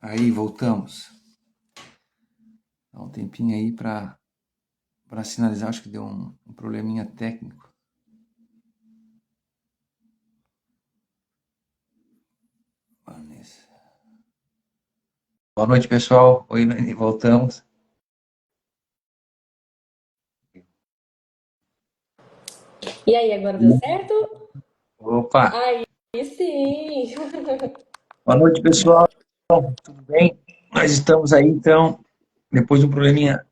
Aí, voltamos. Dá um tempinho aí para sinalizar. Acho que deu um probleminha técnico. Vanessa. Boa noite, pessoal. Oi, Nani, voltamos. E aí, agora deu certo? Opa! Aí sim! Boa noite, pessoal. Tudo bem? Nós estamos aí, então, depois de um probleminha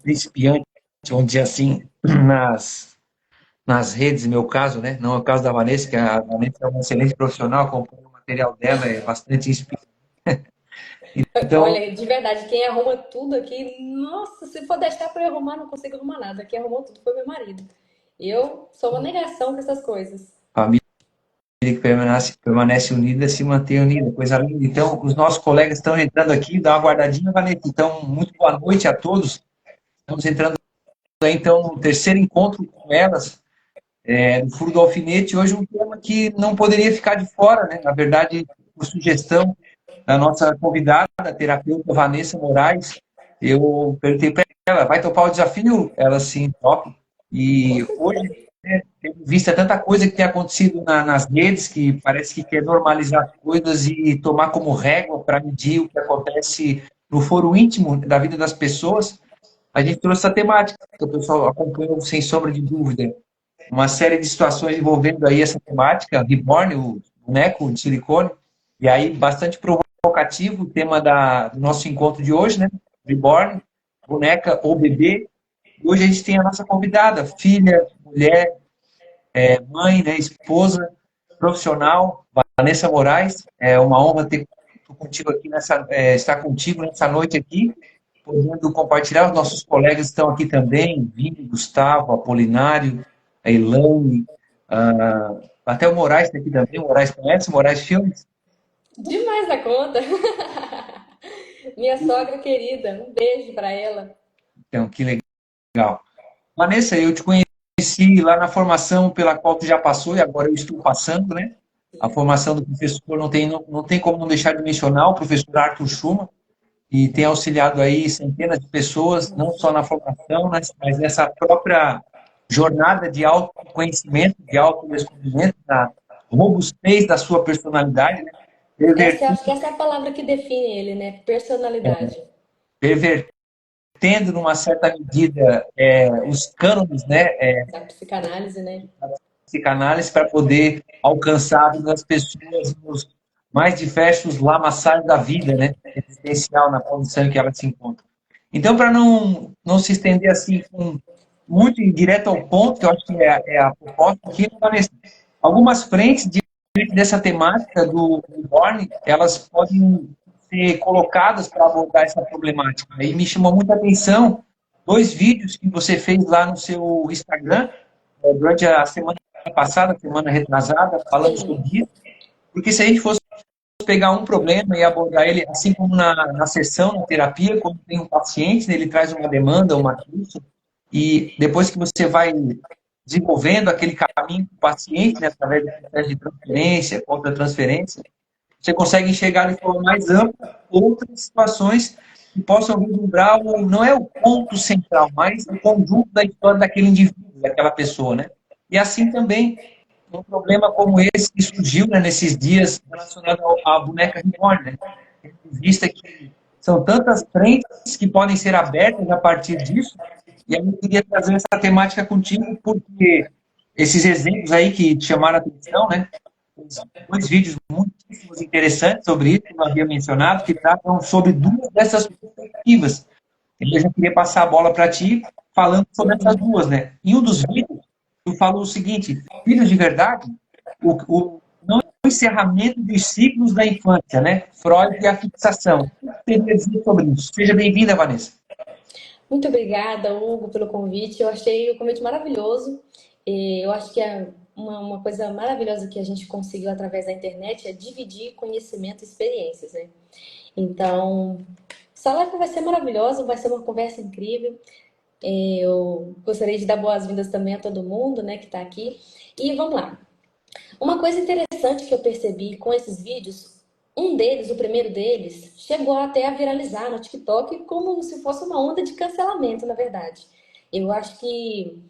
principiante, vamos dizer assim, nas redes, meu caso, né? Não é o caso da Vanessa, que a Vanessa é uma excelente profissional, acompanha o material dela, é bastante inspirante. Então, Olha, de verdade, quem arruma tudo aqui, nossa, se for deixar pra eu arrumar, não consigo arrumar nada. Quem arrumou tudo foi meu marido. Eu sou uma negação com essas coisas. família que permanece unida se mantém unida, coisa linda. Então, os nossos colegas estão entrando aqui, dá uma guardadinha, Vanessa. Então, muito boa noite a todos. Estamos entrando aí, então, no terceiro encontro com elas, no Furo do Alfinete. Hoje, um tema que não poderia ficar de fora, né? Na verdade, por sugestão da nossa convidada, a terapeuta Vanessa Moraes, eu perguntei para ela, vai topar o desafio? Ela, sim, top. Com E hoje, certeza. né, tendo visto tanta coisa que tem acontecido nas redes, que parece que quer normalizar as coisas e tomar como régua para medir o que acontece no foro íntimo da vida das pessoas, a gente trouxe essa temática, que o pessoal acompanhou sem sombra de dúvida. Uma série de situações envolvendo aí essa temática, Reborn, o boneco de silicone, e aí bastante provocativo o tema do nosso encontro de hoje, né? Reborn, boneca ou bebê. E hoje a gente tem a nossa convidada, filha, mulher, mãe, né, esposa, profissional, Vanessa Moraes. É uma honra ter contigo aqui estar contigo nessa noite aqui, podendo compartilhar. Os nossos colegas estão aqui também, Vini, Gustavo, Apolinário, a Elane, até o Moraes está aqui também. O Moraes conhece, o Moraes Filmes. Demais da conta. Minha sogra querida, um beijo pra ela. Então, que legal. Vanessa, eu te conheci lá na formação pela qual tu já passou e agora eu estou passando, né? A formação do professor não tem como não deixar de mencionar o professor Arthur Schumann, que tem auxiliado aí centenas de pessoas, não só na formação, mas nessa própria jornada de autoconhecimento, de autodescobrimento, da robustez da sua personalidade, né? Acho que essa é a palavra que define ele, né? Personalidade. Pervertendo, numa certa medida, os cânones, né, Da psicanálise, né? psicanálise para poder alcançar as pessoas nos mais diversos lamaçais da vida, né, existencial na condição em que ela se encontra. Então, para não se estender assim muito direto ao ponto, que eu acho que é a proposta aqui, Vanessa, algumas frentes dessa temática do Borne, elas podem ser colocadas para abordar essa problemática. E me chamou muita atenção dois vídeos que você fez lá no seu Instagram, durante a semana passada, semana retrasada, falando Sim. sobre isso, porque se a gente fosse pegar um problema e abordar ele, assim como na sessão, na terapia, quando tem um paciente, né, ele traz uma demanda, uma queixa, e depois que você vai desenvolvendo aquele caminho com o paciente, né, através do processo de transferência, contra-transferência, você consegue enxergar de forma mais ampla outras situações que possam vislumbrar, não é o ponto central, mas o conjunto da história daquele indivíduo, daquela pessoa, né? E assim também, um problema como esse que surgiu, né, nesses dias relacionado à boneca reborn, né? Vista que são tantas frentes que podem ser abertas a partir disso, e aí eu queria trazer essa temática contigo, porque esses exemplos aí que te chamaram a atenção, né? Dois vídeos muitíssimos interessantes sobre isso, que eu havia mencionado, que tratam sobre duas dessas perspectivas. E eu já queria passar a bola para ti, falando sobre essas duas, né? Em um dos vídeos, tu falou o seguinte: filhos de verdade, não é o encerramento dos ciclos da infância, né? Freud e a fixação. O que você teria a dizer sobre isso? Seja bem-vinda, Vanessa. Muito obrigada, Hugo, pelo convite. Eu achei o convite maravilhoso. E eu acho que é uma coisa maravilhosa que a gente conseguiu através da internet é dividir conhecimento e experiências, né? Então, essa live vai ser maravilhosa, vai ser uma conversa incrível. Eu gostaria de dar boas-vindas também a todo mundo, né, que está aqui. E vamos lá. Uma coisa interessante que eu percebi com esses vídeos, Um deles, o primeiro deles, chegou até a viralizar no TikTok como se fosse uma onda de cancelamento, na verdade. Eu acho que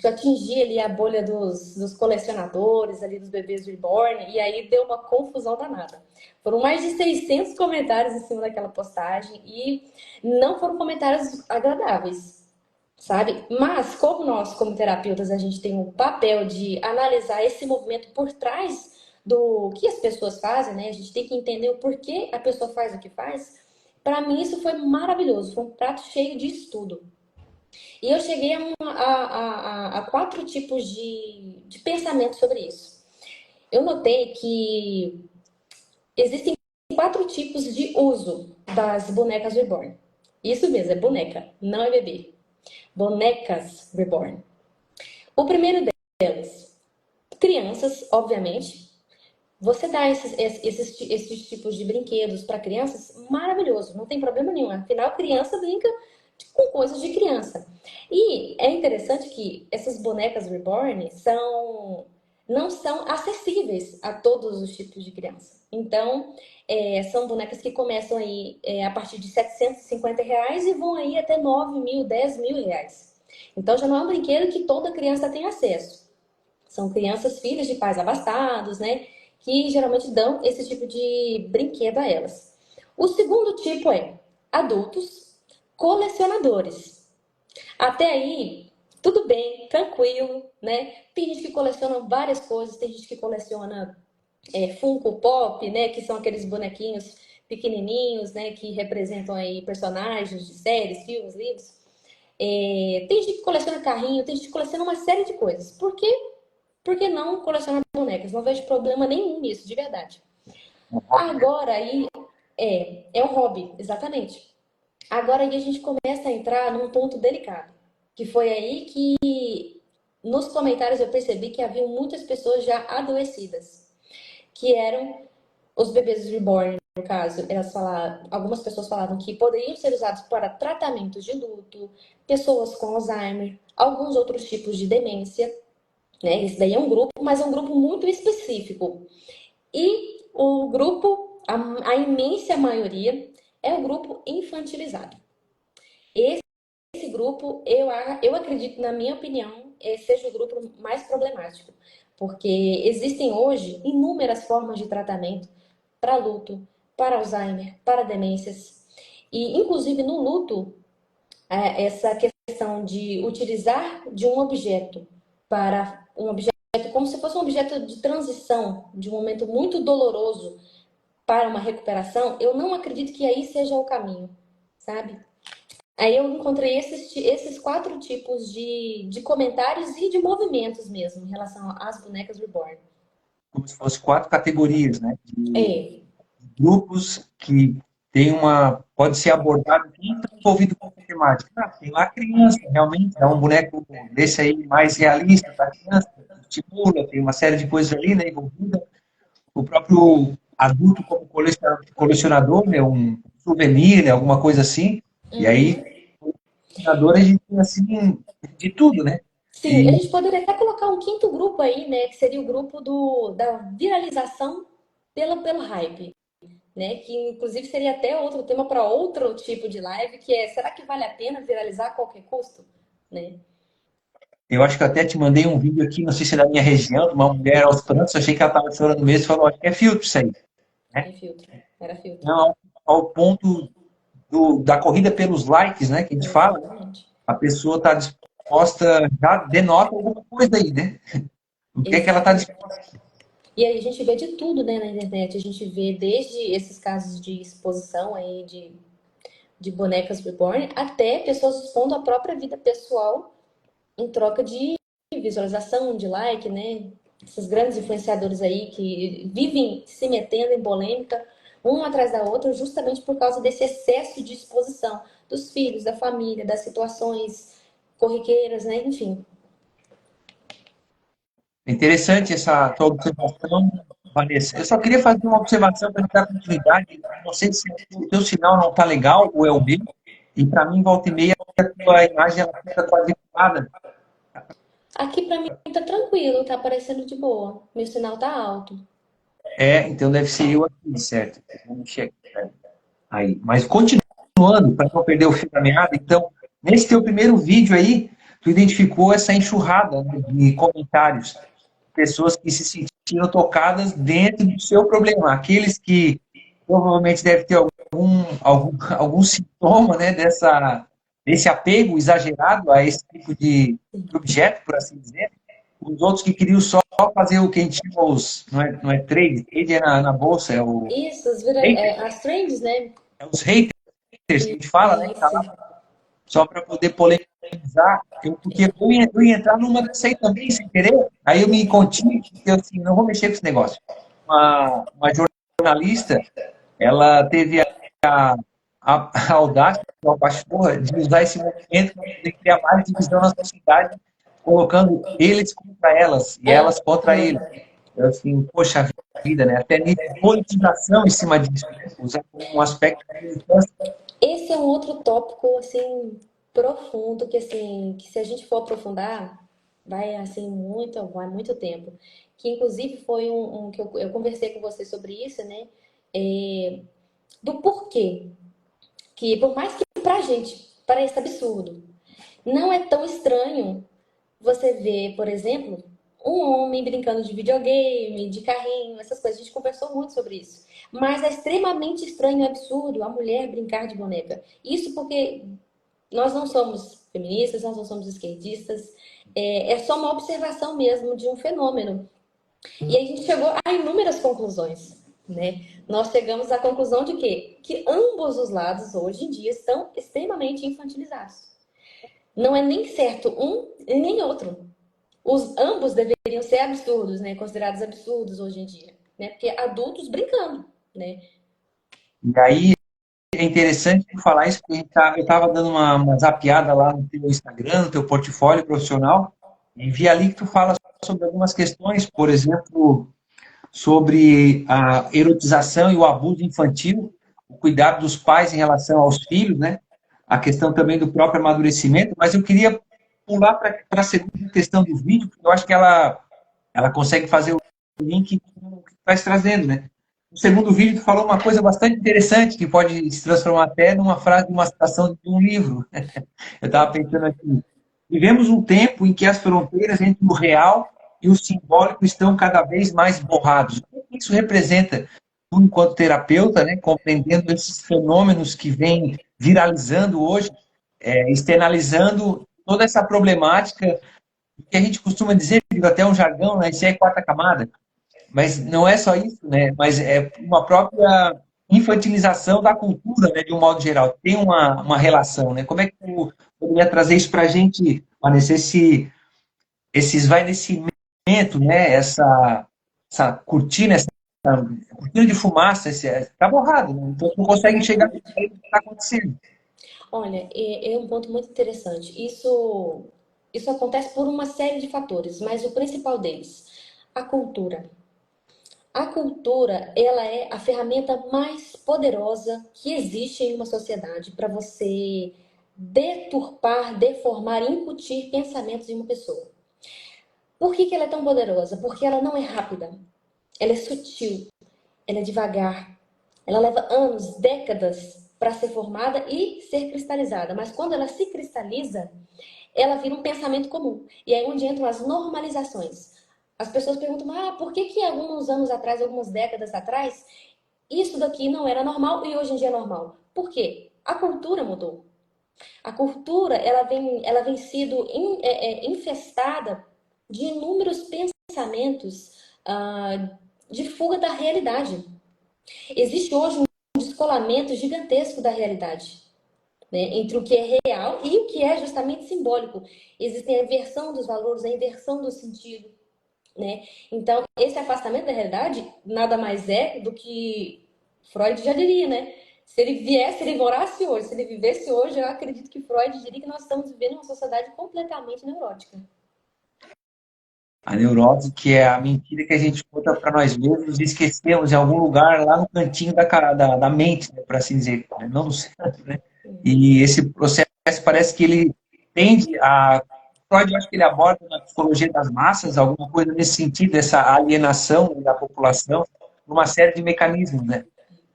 eu atingi ali a bolha dos colecionadores, ali dos bebês reborn, e aí deu uma confusão danada. Foram mais de 600 comentários em cima daquela postagem e não foram comentários agradáveis, sabe? Mas como nós, como terapeutas, a gente tem o papel de analisar esse movimento por trás do que as pessoas fazem, né? A gente tem que entender o porquê a pessoa faz o que faz. Para mim isso foi maravilhoso, foi um prato cheio de estudo. E eu cheguei a quatro tipos de pensamento sobre isso. Eu notei que existem quatro tipos de uso das bonecas reborn. Isso mesmo, é boneca, não é bebê. Bonecas reborn. O primeiro delas, crianças, obviamente. Você dá esses tipos de brinquedos para crianças, maravilhoso, não tem problema nenhum. Afinal, criança brinca com coisas de criança. E é interessante que essas bonecas reborn não são acessíveis a todos os tipos de criança. Então, são bonecas que começam aí a partir de R$ 750 e vão aí até 9 mil, 10 mil reais. Então, já não é um brinquedo que toda criança tem acesso. São crianças filhas de pais abastados, né? Que geralmente dão esse tipo de brinquedo a elas. O segundo tipo é adultos colecionadores. Até aí, tudo bem, tranquilo, né? Tem gente que coleciona várias coisas, tem gente que coleciona Funko Pop, né? Que são aqueles bonequinhos pequenininhos, né? Que representam aí personagens de séries, filmes, livros. Tem gente que coleciona carrinho, tem gente que coleciona uma série de coisas. Por que não colecionar bonecas? Não vejo problema nenhum nisso, de verdade. Agora aí é um hobby, exatamente. Agora aí a gente começa a entrar num ponto delicado, que foi aí que nos comentários eu percebi que havia muitas pessoas já adoecidas, que eram os bebês reborn, no caso, algumas pessoas falavam que poderiam ser usados para tratamentos de luto, pessoas com Alzheimer, alguns outros tipos de demência, né? Esse daí é um grupo, mas é um grupo muito específico. E o grupo, a imensa maioria, é o grupo infantilizado. Esse grupo, eu acredito, na minha opinião, seja o grupo mais problemático. Porque existem hoje inúmeras formas de tratamento para luto, para Alzheimer, para demências. E, inclusive, no luto, essa questão de utilizar de um objeto para um objeto como se fosse um objeto de transição, de um momento muito doloroso para uma recuperação, eu não acredito que aí seja o caminho, sabe? Aí eu encontrei esses quatro tipos de comentários e de movimentos mesmo em relação às bonecas reborn. Como se fosse quatro categorias, né? De É, grupos que tem pode ser abordado quem está envolvido com a temática. Tem lá a criança, realmente, é um boneco desse aí mais realista para a criança, estimula, tem uma série de coisas ali, né, envolvida. O próprio adulto como colecionador, né, um souvenir, né, alguma coisa assim. E aí, colecionador a gente tem assim de tudo, né? sim, a E gente poderia até colocar um quinto grupo aí, né? Que seria o grupo da viralização pelo hype, né? Que inclusive seria até outro tema para outro tipo de live, que é, será que vale a pena viralizar a qualquer custo? Né? eu acho que eu até te mandei um vídeo aqui, não sei se é da minha região, de uma mulher aos prantos, achei que ela estava chorando mesmo, e falou, acho que é filtro isso aí, né? É filtro, era filtro. Não, ao ponto da corrida pelos likes, né, que a gente fala, Exatamente. a pessoa está disposta, já denota alguma coisa aí, né? O que é que ela está Exatamente. disposta? E aí a gente vê de tudo, né, na internet. A gente vê desde esses casos de exposição aí de bonecas reborn até pessoas expondo a própria vida pessoal em troca de visualização, de like, né? Esses grandes influenciadores aí que vivem se metendo em polêmica, um atrás da outra, justamente por causa desse excesso de exposição dos filhos, da família, das situações corriqueiras, né? Enfim. É interessante essa tua observação, Vanessa. Eu só queria fazer uma observação para dar continuidade. Não sei se o teu sinal não está legal ou é o meu. E para mim, volta e meia, a tua imagem ela fica quadriculada. Aqui pra mim tá tranquilo, tá aparecendo de boa. Meu sinal tá alto. Então deve ser eu aqui, certo? Vamos mexer aqui, aí. Mas continuando, para não perder o fio da meada, então, nesse teu primeiro vídeo aí, tu identificou essa enxurrada, né, de comentários, pessoas que se sentiram tocadas dentro do seu problema, aqueles que provavelmente devem ter algum sintoma, né, desse apego exagerado a esse tipo de objeto, por assim dizer, os outros que queriam só fazer o que a gente chama não é trade, trade é na bolsa, Isso, as trends, né? os haters que a gente fala, né, que tá Isso. lá só para poder polemizar, porque eu ia entrar numa dessa aí também, sem querer, aí eu me contive, porque eu assim, não vou mexer com esse negócio. Uma jornalista, ela teve a audácia, a pachorra, de usar esse movimento para poder criar mais divisão na sociedade, colocando eles contra elas e elas contra eles. Eu, assim, poxa vida, né? Até nível de politização em cima disso, né? Usar como um aspecto de militância. Esse é um outro tópico, assim, profundo, que, assim, que se a gente for aprofundar, vai muito tempo. Que, inclusive, foi um que eu conversei com você sobre isso, né? É, do porquê. Que, por mais que pra gente pareça absurdo, não é tão estranho você ver, por exemplo, um homem brincando de videogame, de carrinho, essas coisas. A gente conversou muito sobre isso. Mas é extremamente estranho e absurdo a mulher brincar de boneca. Isso porque nós não somos feministas, nós não somos esquerdistas. É só uma observação mesmo de um fenômeno. E aí a gente chegou a inúmeras conclusões, né? Nós chegamos à conclusão de quê? Que ambos os lados, hoje em dia, estão extremamente infantilizados. Não é nem certo um nem outro. Ambos deveriam ser absurdos, né? Considerados absurdos hoje em dia, né? Porque adultos brincando, né? E aí é interessante tu falar isso, porque eu estava dando uma zapeada lá no teu Instagram, no teu portfólio profissional, e vi ali que tu fala sobre algumas questões, por exemplo, sobre a erotização e o abuso infantil, o cuidado dos pais em relação aos filhos, né? A questão também do próprio amadurecimento, mas eu queria pular para a segunda questão do vídeo, porque eu acho que ela consegue fazer o link que tu estás trazendo, né? No segundo vídeo, tu falou uma coisa bastante interessante, que pode se transformar até numa frase de uma citação de um livro. Eu estava pensando aqui. Vivemos um tempo em que as fronteiras entre o real e o simbólico estão cada vez mais borrados. O que isso representa? Tu, enquanto terapeuta, né, compreendendo esses fenômenos que vêm viralizando hoje, externalizando toda essa problemática que a gente costuma dizer, até um jargão, né, isso é quarta camada, mas não é só isso, né, mas é uma própria infantilização da cultura, né, de um modo geral. Tem uma relação, né? Como é que tu poderia trazer isso para a gente, Vanessa, esse esvaecimento, né, essa cortina, essa cortina de fumaça, está borrado, né? Então tu não consegue enxergar o que está acontecendo. Olha, é um ponto muito interessante. Isso acontece por uma série de fatores, mas o principal deles, a cultura. A cultura, ela é a ferramenta mais poderosa que existe em uma sociedade para você deturpar, deformar, incutir pensamentos em uma pessoa. Por que ela é tão poderosa? Porque ela não é rápida, ela é sutil, ela é devagar, ela leva anos, décadas para ser formada e ser cristalizada. Mas quando ela se cristaliza, ela vira um pensamento comum. E é onde entram as normalizações. As pessoas perguntam, por que alguns anos atrás, algumas décadas atrás, isso daqui não era normal e hoje em dia é normal? Por quê? A cultura mudou. A cultura, ela vem sido infestada de inúmeros pensamentos de fuga da realidade. Existe hoje um descolamento gigantesco da realidade, né, entre o que é real e o que é justamente simbólico. Existe a inversão dos valores, a inversão do sentido, né? Então, esse afastamento da realidade nada mais é do que Freud já diria, né? Se ele morasse hoje, se ele vivesse hoje, eu acredito que Freud diria que nós estamos vivendo uma sociedade completamente neurótica. A neurose, que é a mentira que a gente conta para nós mesmos e esquecemos em algum lugar lá no cantinho da mente, né, por assim dizer, né? Não no centro, né? E esse processo parece que ele tende a... Freud, eu acho que ele aborda na psicologia das massas alguma coisa nesse sentido, essa alienação da população, uma série de mecanismos, né?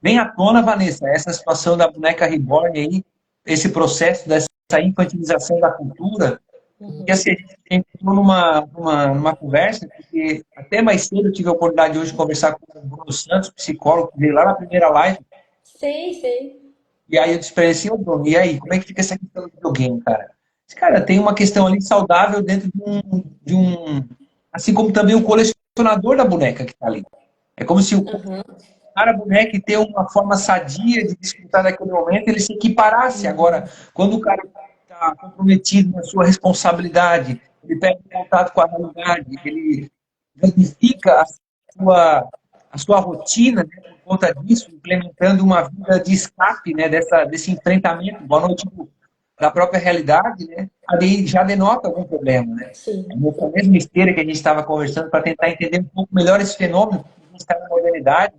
Vem à tona, Vanessa, essa situação da boneca reborn aí, esse processo dessa infantilização da cultura, porque assim, a gente entrou numa conversa, porque até mais cedo eu tive a oportunidade hoje de conversar com o Bruno Santos, psicólogo, que veio lá na primeira live, Sei, sei. e aí eu disse para ele assim, ô Bruno, e aí, como é que fica essa questão do videogame, cara? Esse cara, tem uma questão ali saudável dentro assim como também o colecionador da boneca que está ali. É como se o Aham. cara boneca e ter uma forma sadia de desfrutar daquele momento, ele se equiparasse. Agora, quando o cara está comprometido na sua responsabilidade, ele pega contato com a realidade, ele verifica a sua rotina, né, por conta disso, implementando uma vida de escape, né, desse enfrentamento, boa noite, da própria realidade, né, ali já denota algum problema, né? É Sim. nessa mesma esteira que a gente estava conversando para tentar entender um pouco melhor esse fenômeno, que a gente está na modernidade,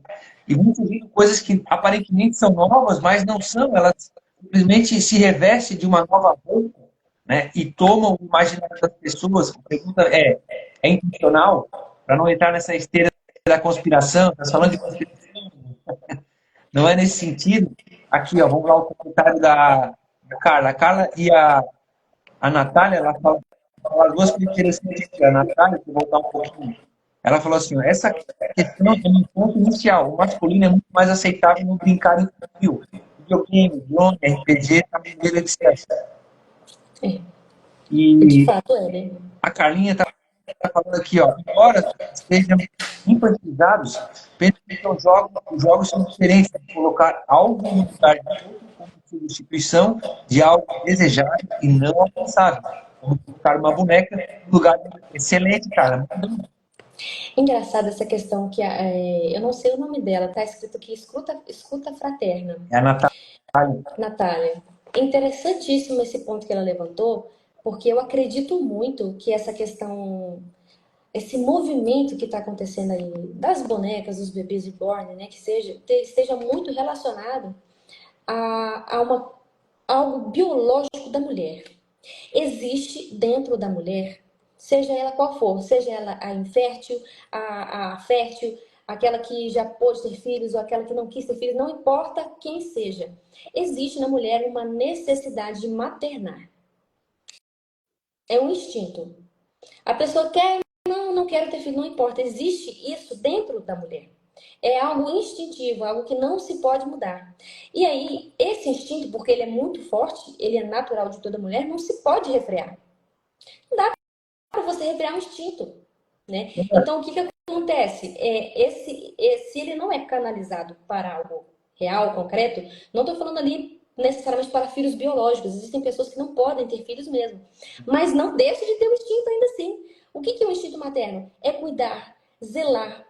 e vão surgindo coisas que aparentemente são novas, mas não são, elas simplesmente se revestem de uma nova roupa, né, e tomam o imaginário das pessoas. A pergunta é intencional? Para não entrar nessa esteira da conspiração, está falando de conspiração, não é nesse sentido. Aqui, ó, vamos lá o comentário da Carla. A Carla e a Natália, ela fala duas coisas interessantes aqui. A Natália, vou voltar um pouquinho, ela falou assim, ó, essa questão é um ponto inicial. O masculino é muito mais aceitável no brincar infantil. Videogame, drone, RPG, tabuleiro, etc. É. De E fato é, né? a Carlinha está falando aqui, ó, embora estejam infantilizados, penso que os jogos são diferentes de colocar algo no lugar de outro como substituição de algo desejado e não alcançável. Como colocar uma boneca no lugar de excelente, cara. Engraçada essa questão que eu não sei o nome dela, tá escrito aqui escuta fraterna, É a Natália. Natália. Interessantíssimo esse ponto que ela levantou, porque eu acredito muito que essa questão, esse movimento que está acontecendo aí das bonecas, dos bebês reborn, né, que esteja muito relacionado a algo biológico da mulher. Existe dentro da mulher, seja ela qual for, seja ela a infértil, a fértil, aquela que já pôde ter filhos ou aquela que não quis ter filhos, não importa quem seja. Existe na mulher uma necessidade de maternar. É um instinto. A pessoa quer, não quero ter filho, não importa. Existe isso dentro da mulher. É algo instintivo, algo que não se pode mudar. E aí, esse instinto, porque ele é muito forte, ele é natural de toda mulher, não se pode refrear. Não dá para você refrear um instinto, né? Então, o que acontece? Se ele não é canalizado para algo real, concreto, não estou falando ali necessariamente para filhos biológicos. Existem pessoas que não podem ter filhos mesmo. Mas não deixa de ter um instinto ainda assim. O que é o instinto materno? É cuidar, zelar,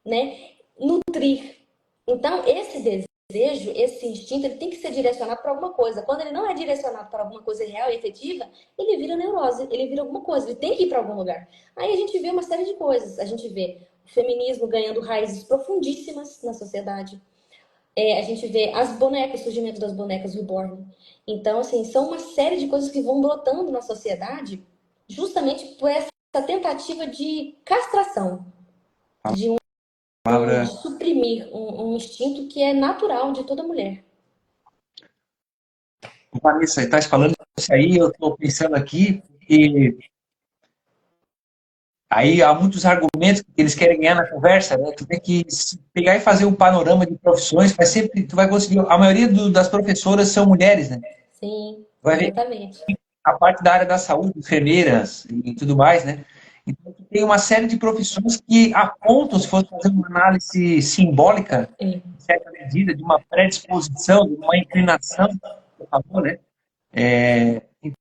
né? Nutrir. Então, esse desejo, esse instinto, ele tem que ser direcionado para alguma coisa. Quando ele não é direcionado para alguma coisa real e efetiva, ele vira neurose, ele vira alguma coisa, ele tem que ir para algum lugar. Aí a gente vê uma série de coisas. A gente vê o feminismo ganhando raízes profundíssimas na sociedade. A gente vê as bonecas, o surgimento das bonecas reborn. Então, assim, são uma série de coisas que vão brotando na sociedade justamente por essa tentativa de castração, de Palavra. suprimir um instinto que é natural de toda mulher. Vanessa, está falando isso aí, eu estou pensando aqui, e aí há muitos argumentos que eles querem ganhar na conversa, né? Tu tem que pegar e fazer um panorama de profissões, mas sempre tu vai conseguir. A maioria das professoras são mulheres, né? Sim, Vai ver exatamente. a parte da área da saúde, enfermeiras e tudo mais, né? Então, tem uma série de profissões que apontam, se fosse fazer uma análise simbólica, É. em certa medida, de uma predisposição, de uma inclinação, por favor, né?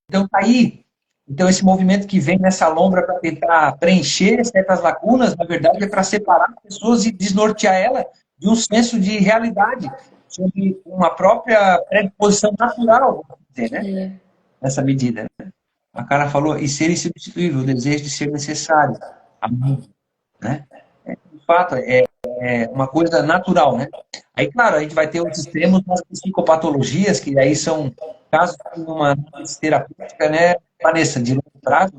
Então, tá aí. Então, esse movimento que vem nessa lombra para tentar preencher certas lacunas, na verdade, é para separar as pessoas e desnortear ela de um senso de realidade, sobre uma própria predisposição natural, vamos dizer, né? É. Nessa medida. Né? A cara falou, e ser insubstituível, o desejo de ser necessário, amor, né? De fato, é uma coisa natural, né? Aí, claro, a gente vai ter os extremos das psicopatologias, que aí são casos de uma terapêutica, né, Vanessa, de longo prazo,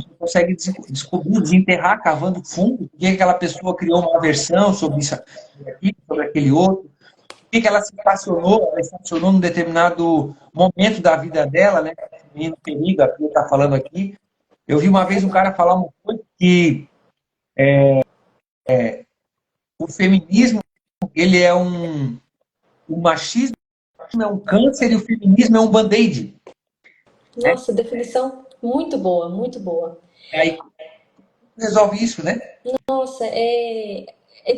você consegue descobrir, desenterrar, cavando fundo, por que aquela pessoa criou uma aversão sobre isso aqui, sobre aquele outro, por que ela se estacionou, ela estacionou num determinado momento da vida dela, né? No perigo, a Pia está falando aqui. Eu vi uma vez um cara falar uma coisa que o feminismo, ele é o machismo é um câncer e o feminismo é um band-aid. Né? Nossa, definição muito boa, muito boa. Aí resolve isso, né? Nossa, é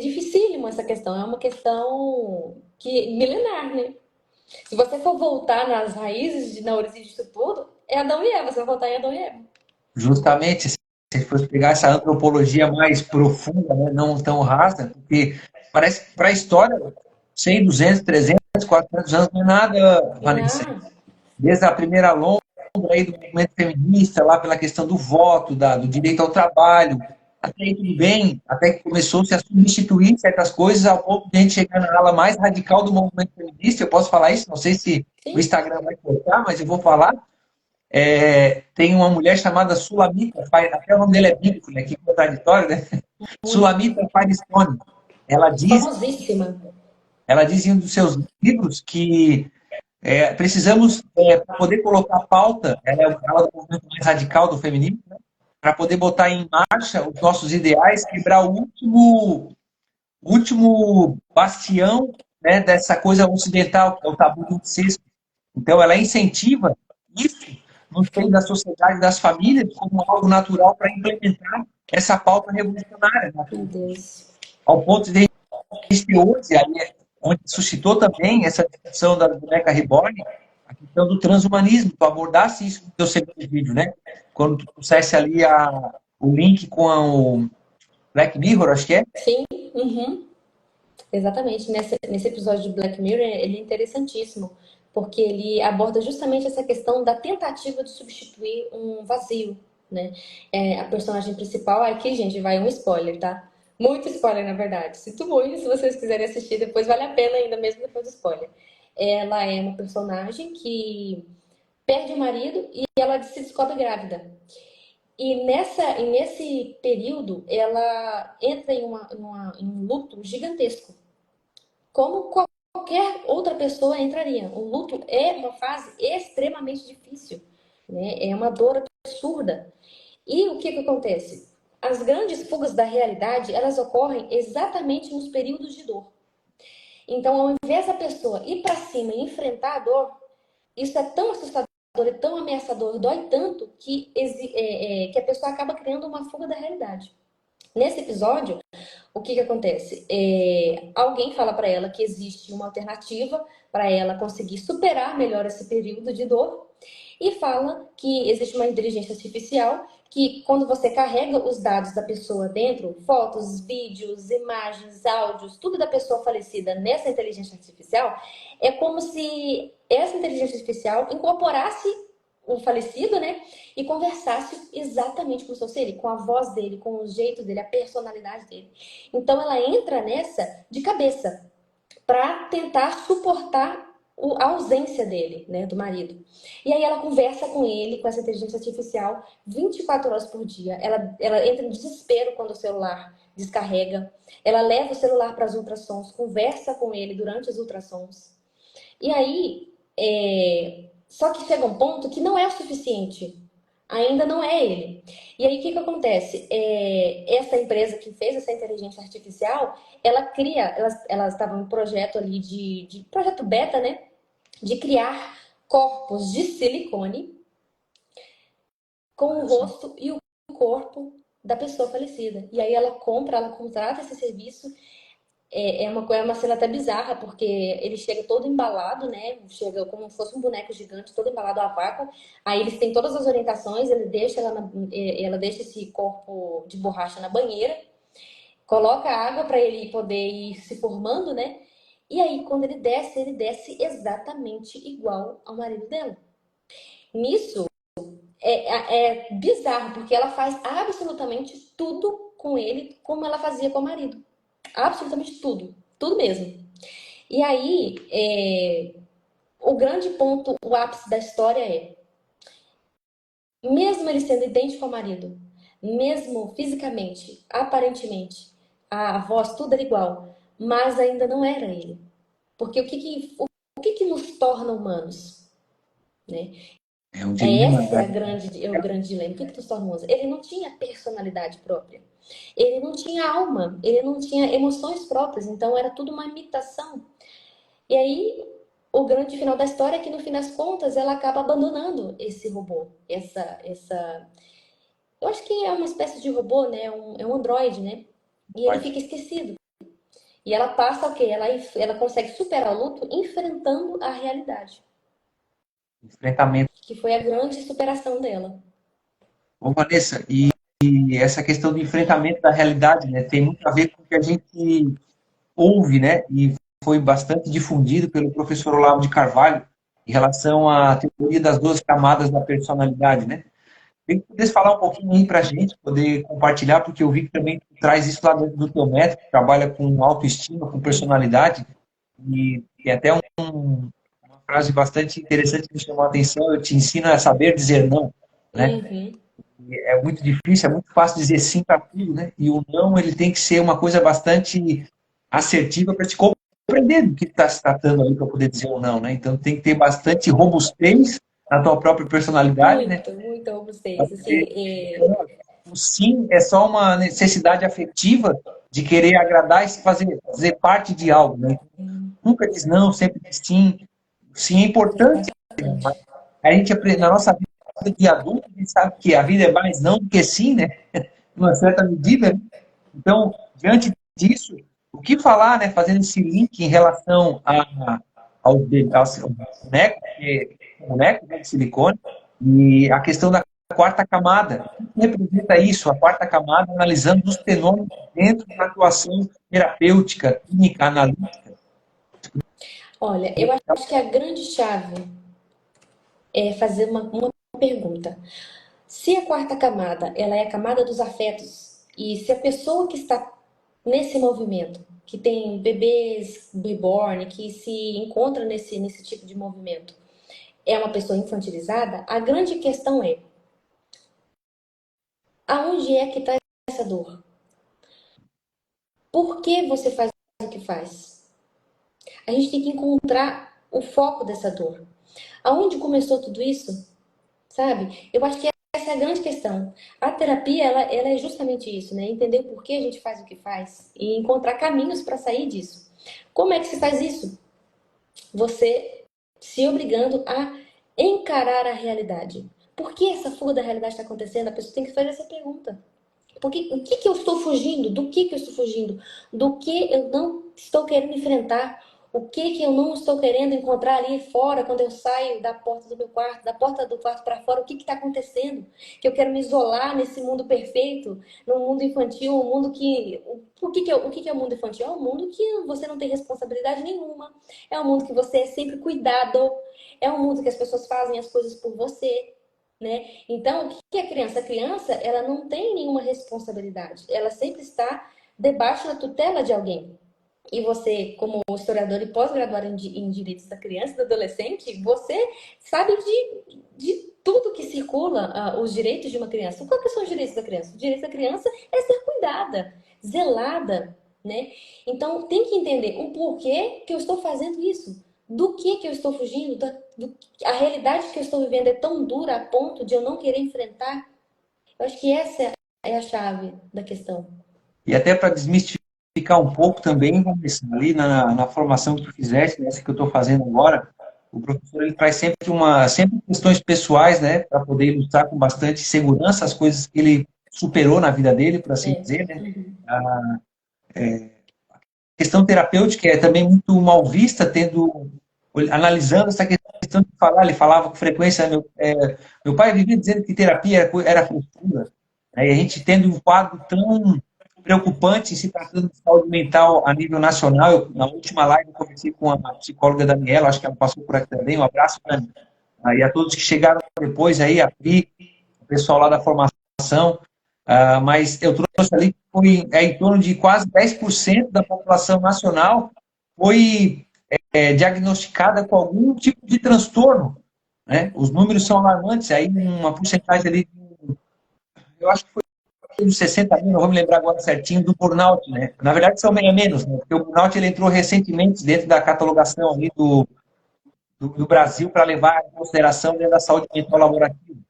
dificílimo essa questão. É uma questão que milenar, né? Se você for voltar nas raízes, na origem disso tudo, é Adão e Eva. Você vai voltar em Adão e Eva. Justamente, se a gente fosse pegar essa antropologia mais profunda, né? Não tão rasa, porque parece que para a história, 100, 200, 300, 400 anos não é nada, Vanessa. Ah, Desde a primeira longa aí do movimento feminista, lá pela questão do voto, do direito ao trabalho, até aí tudo bem, até que começou-se a substituir certas coisas ao ponto de a gente chegar na ala mais radical do movimento feminista. Eu posso falar isso? Não sei se o sim. Instagram vai cortar, mas eu vou falar. Tem uma mulher chamada Sulamita, até o nome dele é bíblico, né? Que contraditório, né? Sulamita Firestone. Ela diz, Famosíssima. ela diz em um dos seus livros que precisamos, para poder colocar a pauta, ela é do movimento mais radical do feminismo, né? Para poder botar em marcha os nossos ideais, quebrar o último bastião, né, dessa coisa ocidental, que é o tabu do incesto. Então, ela incentiva isso no seio da sociedade, das famílias, como algo natural para implementar essa pauta revolucionária, né? Meu Deus. Ao ponto de a gente ter hoje, aí, onde suscitou também essa discussão da boneca reborn, a questão do transhumanismo. Tu abordasse isso no teu segundo vídeo, né? Quando tu trouxesse ali o link com o Black Mirror, acho que é. Sim, uhum. Exatamente. Nesse episódio de Black Mirror, ele é interessantíssimo, porque ele aborda justamente essa questão da tentativa de substituir um vazio, né? A personagem principal, aqui, gente, vai um spoiler, tá? Muito spoiler, na verdade. Sinto muito, se vocês quiserem assistir depois, vale a pena ainda mesmo depois do spoiler. Ela é uma personagem que perde o marido e ela se descobre grávida. E nesse período, ela entra em um luto gigantesco, como qualquer outra pessoa entraria. O luto é uma fase extremamente difícil, né? É uma dor absurda. E o que acontece? As grandes fugas da realidade, elas ocorrem exatamente nos períodos de dor. Então, ao invés da pessoa ir para cima e enfrentar a dor, isso é tão assustador, é tão ameaçador, dói tanto que a pessoa acaba criando uma fuga da realidade. Nesse episódio, o que acontece? Alguém fala para ela que existe uma alternativa para ela conseguir superar melhor esse período de dor e fala que existe uma inteligência artificial que, quando você carrega os dados da pessoa dentro, fotos, vídeos, imagens, áudios, tudo da pessoa falecida nessa inteligência artificial, é como se essa inteligência artificial incorporasse o falecido, né? E conversasse exatamente com o seu ser, com a voz dele, com o jeito dele, a personalidade dele. Então ela entra nessa de cabeça para tentar suportar a ausência dele, né, do marido. E aí ela conversa com ele, com essa inteligência artificial, 24 horas por dia. Ela entra em desespero quando o celular descarrega. Ela leva o celular para as ultrassons, conversa com ele durante as ultrassons. E aí, só que chega um ponto que não é o suficiente. Ainda não é ele. E aí, o que acontece? Essa empresa que fez essa inteligência artificial, ela cria, elas estavam em projeto ali de projeto beta, né? De criar corpos de silicone com o rosto e o corpo da pessoa falecida. E aí ela contrata esse serviço. É uma cena até bizarra, porque ele chega todo embalado, né? Chega como se fosse um boneco gigante, todo embalado a vácuo. Aí eles têm todas as orientações, ela deixa esse corpo de borracha na banheira, coloca água para ele poder ir se formando, né? E aí, quando ele desce exatamente igual ao marido dela. Nisso, é bizarro, porque ela faz absolutamente tudo com ele como ela fazia com o marido. Absolutamente tudo. Tudo mesmo. E aí, o grande ponto, o ápice da história é: mesmo ele sendo idêntico ao marido, mesmo fisicamente, aparentemente, a voz, tudo era igual, mas ainda não era ele. Porque o que nos torna humanos? Né? É um É dilema, esse né? é o grande dilema. O que nos torna humanos? Ele não tinha personalidade própria. Ele não tinha alma. Ele não tinha emoções próprias. Então era tudo uma imitação. E aí, o grande final da história é que, no fim das contas, ela acaba abandonando esse robô. Eu acho que é uma espécie de robô, né? É um androide, né? E ele Pode. fica esquecido. E ela passa o quê? Ela consegue superar o luto enfrentando a realidade. Enfrentamento. Que foi a grande superação dela. Ô, Vanessa, e essa questão do enfrentamento da realidade, né, tem muito a ver com o que a gente ouve, né, e foi bastante difundido pelo professor Olavo de Carvalho em relação à teoria das 12 camadas da personalidade, né? Queria que pudesse falar um pouquinho aí para a gente, poder compartilhar, porque eu vi que também tu traz isso lá dentro do teu método, que trabalha com autoestima, com personalidade, e tem até uma frase bastante interessante que me chamou a atenção: eu te ensino a saber dizer não, né? Uhum. É muito difícil, é muito fácil dizer sim para tudo, né? E o não, ele tem que ser uma coisa bastante assertiva para te compreender do que está se tratando ali para poder dizer ou não, né? Então tem que ter bastante robustez na tua própria personalidade, né? Muito, muito Pra robustez. Assim, poder o sim é só uma necessidade afetiva de querer agradar e se fazer parte de algo, né? Nunca diz não, sempre diz sim. Sim é importante. exatamente. A gente aprende, na nossa vida de adulto, a gente sabe que a vida é mais não do que sim, né? De uma certa medida. Então, diante disso, o que falar, né? Fazendo esse link em relação aos bonecos, boneco, né, de silicone, e a questão da quarta camada. O que representa isso? A quarta camada, analisando os fenômenos dentro da atuação terapêutica, clínica, analítica. Olha, eu acho que a grande chave é fazer uma pergunta. Se a quarta camada, ela é a camada dos afetos, e se a pessoa que está nesse movimento, que tem bebês reborn, que se encontra nesse tipo de movimento, é uma pessoa infantilizada, a grande questão é: aonde é que está essa dor? Por que você faz o que faz? A gente tem que encontrar o foco dessa dor. Aonde começou tudo isso? Sabe? Eu acho que essa é a grande questão. A terapia, ela é justamente isso, né? Entender por que a gente faz o que faz e encontrar caminhos para sair disso. Como é que se faz isso? Você se obrigando a encarar a realidade. Por que essa fuga da realidade está acontecendo? A pessoa tem que fazer essa pergunta. O que eu estou fugindo? Do que eu estou fugindo? Do que eu não estou querendo enfrentar? O que eu não estou querendo encontrar ali fora quando eu saio da porta do meu quarto, da porta do quarto para fora? O que está acontecendo? Que eu quero me isolar nesse mundo perfeito, num mundo infantil, um mundo que. O que é o mundo infantil? É um mundo que você não tem responsabilidade nenhuma. É um mundo que você é sempre cuidado. É um mundo que as pessoas fazem as coisas por você, né? Então, o que é criança? A criança, ela não tem nenhuma responsabilidade. Ela sempre está debaixo da tutela de alguém. E você, como historiador e pós-graduado em direitos da criança e do adolescente, você sabe de tudo que circula os direitos de uma criança. Qual que são os direitos da criança? Os direitos da criança é ser cuidada, zelada, né? Então, tem que entender o porquê que eu estou fazendo isso. Do que eu estou fugindo? A realidade que eu estou vivendo é tão dura a ponto de eu não querer enfrentar. Eu acho que essa é a chave da questão. E até para desmistificar um pouco também, Vanessa, ali na formação que tu fizeste, nessa que eu estou fazendo agora, o professor ele traz sempre questões pessoais, né, para poder ilustrar com bastante segurança as coisas que ele superou na vida dele, por assim É. dizer, né? Uhum. Questão terapêutica é também muito mal vista, analisando essa questão de falar, ele falava com frequência, meu pai vivia dizendo que terapia era frescura, né? E a gente tendo um quadro tão preocupante se tratando de saúde mental a nível nacional. Na última live eu conversei com a psicóloga Daniela, acho que ela passou por aqui também, um abraço, Dani. E a todos que chegaram depois aí, a Pri, o pessoal lá da formação. Mas eu trouxe ali que foi em torno de quase 10% da população nacional foi diagnosticada com algum tipo de transtorno, né? Os números são alarmantes, aí uma porcentagem ali, eu acho que foi de 60 mil, não vou me lembrar agora certinho, do burnout, né? Na verdade, são bem menos, né? Porque o burnout ele entrou recentemente dentro da catalogação ali do Brasil para levar em consideração dentro da saúde mental laborativa.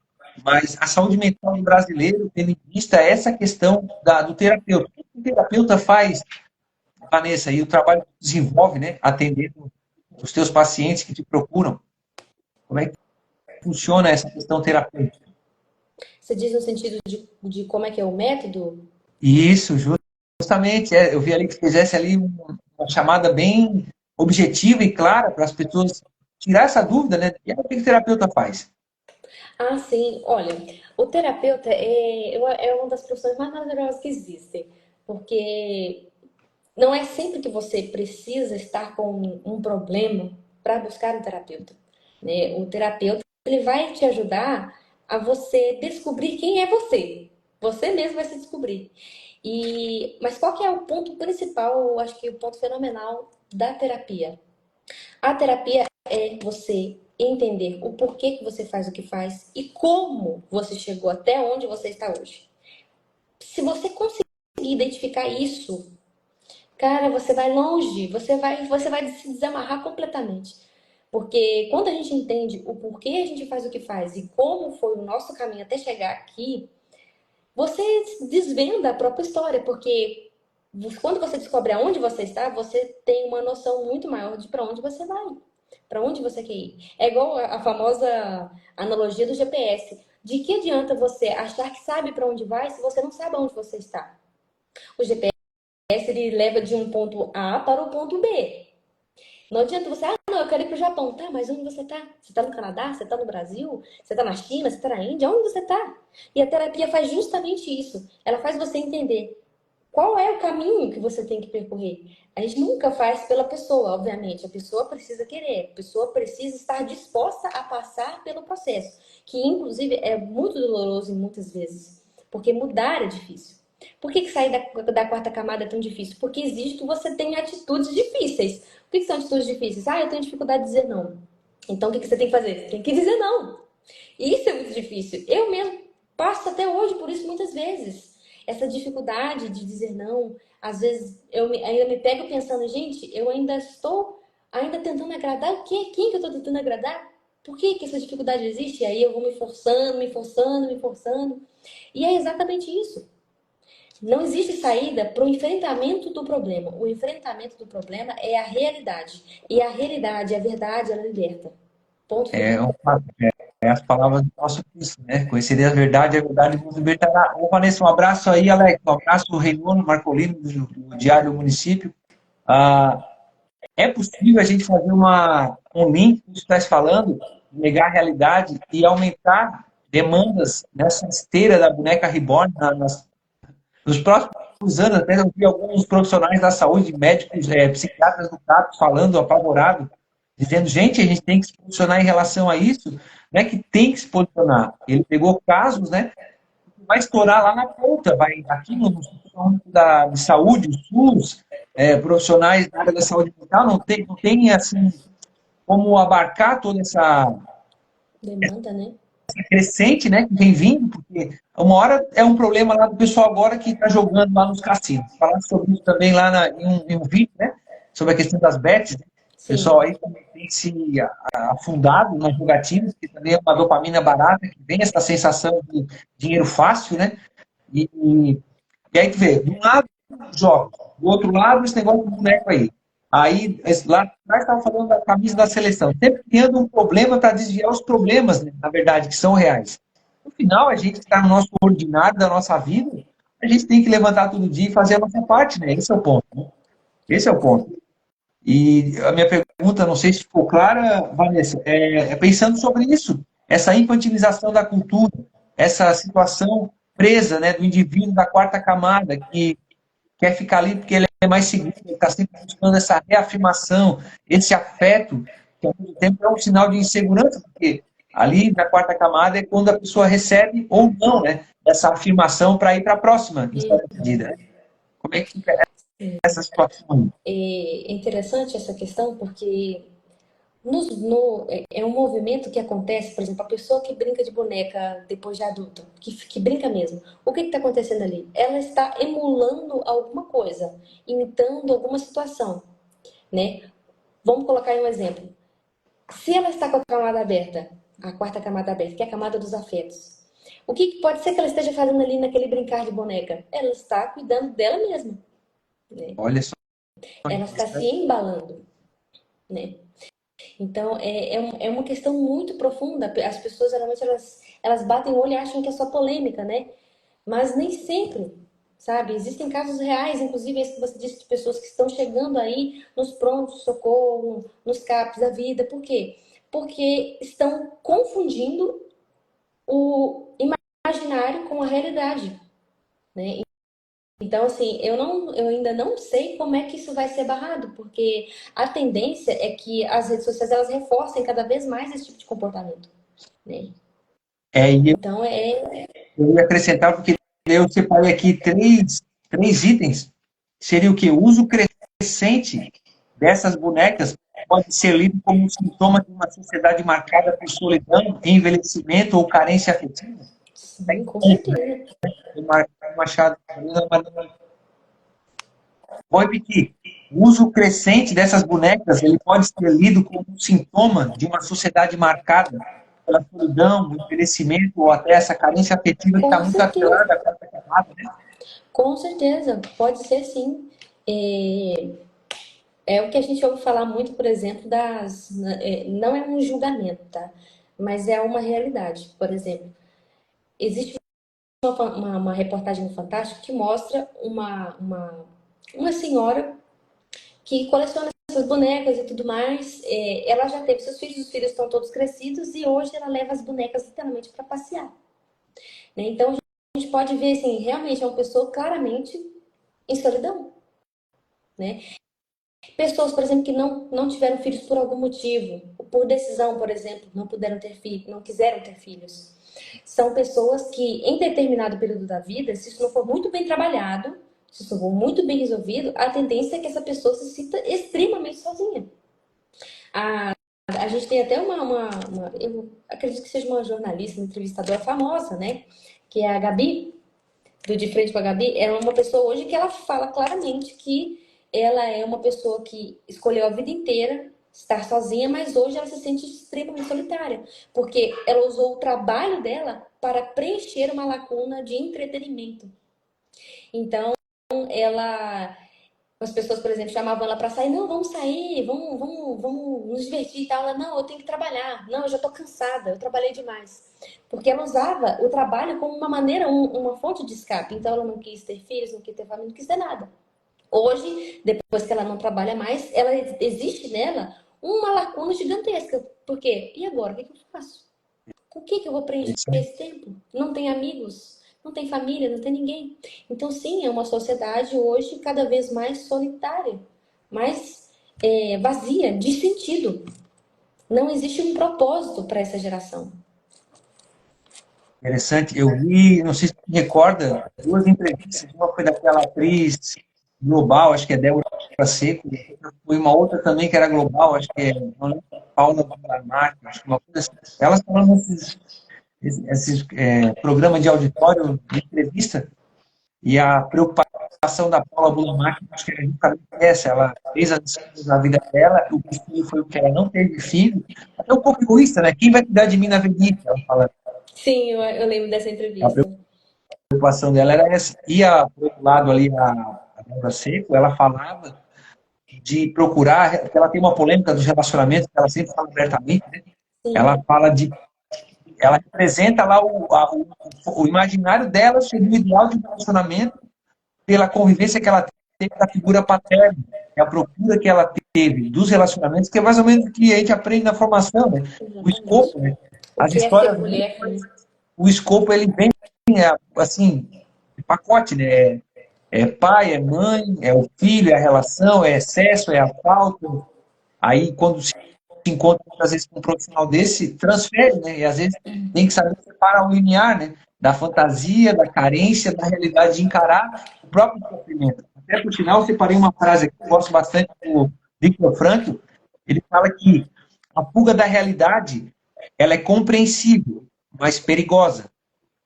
Mas a saúde mental do brasileiro, tendo em vista essa questão do terapeuta. O que o terapeuta faz, Vanessa, e o trabalho que desenvolve, né, atendendo os teus pacientes que te procuram? Como é que funciona essa questão terapêutica? Você diz no sentido de como é que é o método? Isso, justamente. Eu vi ali que fizesse ali uma chamada bem objetiva e clara para as pessoas tirar essa dúvida, né? E aí, o que o terapeuta faz? Ah, sim. Olha, o terapeuta é uma das profissões mais maravilhosas que existem, porque não é sempre que você precisa estar com um problema para buscar um terapeuta, né? O terapeuta ele vai te ajudar a você descobrir quem é você. Você mesmo vai se descobrir. Mas qual que é o ponto principal, eu acho que o ponto fenomenal da terapia? A terapia é você entender o porquê que você faz o que faz e como você chegou até onde você está hoje. Se você conseguir identificar isso, cara, você vai longe, você vai se desamarrar completamente. Porque quando a gente entende o porquê a gente faz o que faz e como foi o nosso caminho até chegar aqui, você desvenda a própria história, porque quando você descobre aonde você está, você tem uma noção muito maior de para onde você vai, para onde você quer ir. É igual a famosa analogia do GPS. De que adianta você achar que sabe para onde vai se você não sabe aonde você está? O GPS ele leva de um ponto A para o ponto B. Não adianta você, não, eu quero ir para o Japão. Tá, mas onde você está? Você está no Canadá? Você está no Brasil? Você está na China? Você está na Índia? Onde você está? E a terapia faz justamente isso. Ela faz você entender qual é o caminho que você tem que percorrer. A gente nunca faz pela pessoa, obviamente. A pessoa precisa querer, a pessoa precisa estar disposta a passar pelo processo, que inclusive é muito doloroso muitas vezes, porque mudar é difícil. Por que sair da quarta camada é tão difícil? Porque exige que você tenha atitudes difíceis. O que são atitudes difíceis? Ah, eu tenho dificuldade de dizer não. Então o que você tem que fazer? Você tem que dizer não. E isso é muito difícil. Eu mesmo passo até hoje por isso muitas vezes. Essa dificuldade de dizer não, às vezes ainda me pego pensando, gente, eu ainda estou tentando agradar o quê? Quem que eu estou tentando agradar? Por que que essa dificuldade existe? E aí eu vou me forçando, me forçando, me forçando. E é exatamente isso. Não existe saída para o enfrentamento do problema. O enfrentamento do problema é a realidade. E a realidade, a verdade, ela liberta. Ponto final. É, as palavras do nosso Cristo, né? Conheceria a verdade vos libertará. Ô, Vanessa, um abraço aí, Alex. Um abraço do Raimundo Marcolino, do Diário do Município. Ah, é possível a gente fazer um link que você está falando, negar a realidade e aumentar demandas nessa esteira da boneca reborn nos próximos anos? Até eu vi alguns profissionais da saúde, médicos, psiquiatras do CAPS falando apavorado, dizendo, gente, a gente tem que se posicionar em relação a isso, né, que tem que se posicionar. Ele pegou casos, né, vai estourar lá na ponta, vai aqui no Instituto de Saúde, o SUS, profissionais da área da saúde mental, não tem assim, como abarcar toda essa Demanda, né? crescente, né, que vem vindo, porque uma hora é um problema lá do pessoal agora que está jogando lá nos cassinos. Falar sobre isso também lá em um vídeo, né, sobre a questão das bets, né? O pessoal Sim. aí também tem se afundado nas jogatinas, que também é uma dopamina barata, que vem essa sensação de dinheiro fácil, né, e aí tu vê, de um lado, jogos, do outro lado, esse negócio do boneco aí. Aí, lá atrás estava falando da camisa da seleção. Sempre criando um problema para desviar os problemas, né, na verdade, que são reais. No final, a gente está no nosso ordinário da nossa vida, a gente tem que levantar todo dia e fazer a nossa parte, né? Esse é o ponto. Né? Esse é o ponto. E a minha pergunta, não sei se ficou clara, Vanessa, é pensando sobre isso, essa infantilização da cultura, essa situação presa, né, do indivíduo da quarta camada, que quer ficar ali porque ele é mais seguro, ele está sempre buscando essa reafirmação, esse afeto, que ao mesmo tempo é um sinal de insegurança, porque ali na quarta camada é quando a pessoa recebe ou não, né, essa afirmação para ir para a próxima E medida. Como é que fica essa situação? é interessante essa questão porque É um movimento que acontece, por exemplo, a pessoa que brinca de boneca depois de adulta, que brinca mesmo. O que está acontecendo ali? Ela está emulando alguma coisa, imitando alguma situação, né? Vamos colocar aí um exemplo. Se ela está com a camada aberta, a quarta camada aberta, que é a camada dos afetos, o que pode ser que ela esteja fazendo ali naquele brincar de boneca? Ela está cuidando dela mesma, né? Olha só. Ela está se embalando, né? Então, é uma questão muito profunda. As pessoas, geralmente, elas batem o olho e acham que é só polêmica, né? Mas nem sempre, sabe? Existem casos reais, inclusive esse que você disse, de pessoas que estão chegando aí nos prontos-socorro, nos CAPs da vida. Por quê? Porque estão confundindo o imaginário com a realidade, né? Então, assim, eu ainda não sei como é que isso vai ser barrado, porque a tendência é que as redes sociais elas reforcem cada vez mais esse tipo de comportamento, né? E Então, eu ia acrescentar, porque eu separei aqui três itens. Seria o que? O uso crescente dessas bonecas pode ser lido como um sintoma de uma sociedade marcada por solidão, envelhecimento ou carência afetiva. sim, com certeza. O Machado. Vou repetir. O uso crescente dessas bonecas ele pode ser lido como um sintoma de uma sociedade marcada pela solidão, envelhecimento ou até essa carência afetiva que está Com muito certeza. atrelada à quarta camada, né? Com certeza, pode ser sim. É o que a gente ouve falar muito, por exemplo, não é um julgamento, tá? Mas é uma realidade. Por exemplo, existe uma reportagem no Fantástico que mostra uma senhora que coleciona essas bonecas e tudo mais. Ela já teve seus filhos, os filhos estão todos crescidos e hoje ela leva as bonecas literalmente para passear, né? Então a gente pode ver assim, realmente é uma pessoa claramente em solidão, né? Pessoas, por exemplo, que não tiveram filhos por algum motivo, por decisão, por exemplo, não puderam ter filhos, não quiseram ter filhos. São pessoas que, em determinado período da vida, se isso não for muito bem trabalhado, se isso não for muito bem resolvido, a tendência é que essa pessoa se sinta extremamente sozinha. A, a gente tem até eu acredito que seja uma jornalista, uma entrevistadora famosa, né? Que é a Gabi, do De Frente com a Gabi, é uma pessoa hoje que ela fala claramente que ela é uma pessoa que escolheu a vida inteira estar sozinha, mas hoje ela se sente extremamente solitária, porque ela usou o trabalho dela para preencher uma lacuna de entretenimento. Então, ela as pessoas, por exemplo, chamavam ela para sair, não, vamos sair, vamos nos divertir e tal. Ela, não, eu tenho que trabalhar, não, eu já estou cansada, eu trabalhei demais. Porque ela usava o trabalho como uma maneira, uma fonte de escape. Então ela não quis ter filhos, não quis ter família, não quis ter nada. Hoje, depois que ela não trabalha mais, ela existe nela uma lacuna gigantesca. Por quê? E agora, o que eu faço? Com o que eu vou preencher esse tempo? Não tem amigos, não tem família, não tem ninguém. Então, sim, é uma sociedade hoje cada vez mais solitária, mais vazia de sentido. Não existe um propósito para essa geração. Interessante. Eu vi, não sei se você recorda, duas entrevistas. Uma foi daquela atriz global, acho que é Débora Seco, foi uma outra também que era global, acho que é não lembro, Paula Marques, acho que uma coisa assim. Elas falando esses programas de auditório de entrevista e a preocupação da Paula Bulamark, acho que era justamente essa. Ela fez as escolhas na vida dela, o que foi o que ela não teve filho. Até um pouco egoísta, né? Quem vai cuidar de mim na velhice? Ela fala. Sim, eu lembro dessa A entrevista. preocupação dela era essa. E, por outro lado, ali, a Débora Seco, ela falava de procurar, porque ela tem uma polêmica dos relacionamentos, que ela sempre fala abertamente, né? Sim, Ela fala de. Ela representa lá o imaginário dela sobre o ideal de um relacionamento pela convivência que ela teve da figura paterna, a procura que ela teve dos relacionamentos, que é mais ou menos o que a gente aprende na formação, né? O exatamente. escopo, né? O As que é ser histórias, mulher? Né? o escopo, ele vem, assim, de pacote, né? É pai, é mãe, é o filho, é a relação, é excesso, é a falta. Aí, quando se encontra, muitas vezes, com um profissional desse, transfere, né? E, às vezes, tem que saber separar o linear, né? Da fantasia, da carência, da realidade de encarar o próprio sofrimento. Até, por final, eu separei uma frase aqui, que eu gosto bastante do Viktor Frankl. Ele fala que A fuga da realidade, ela é compreensível, mas perigosa.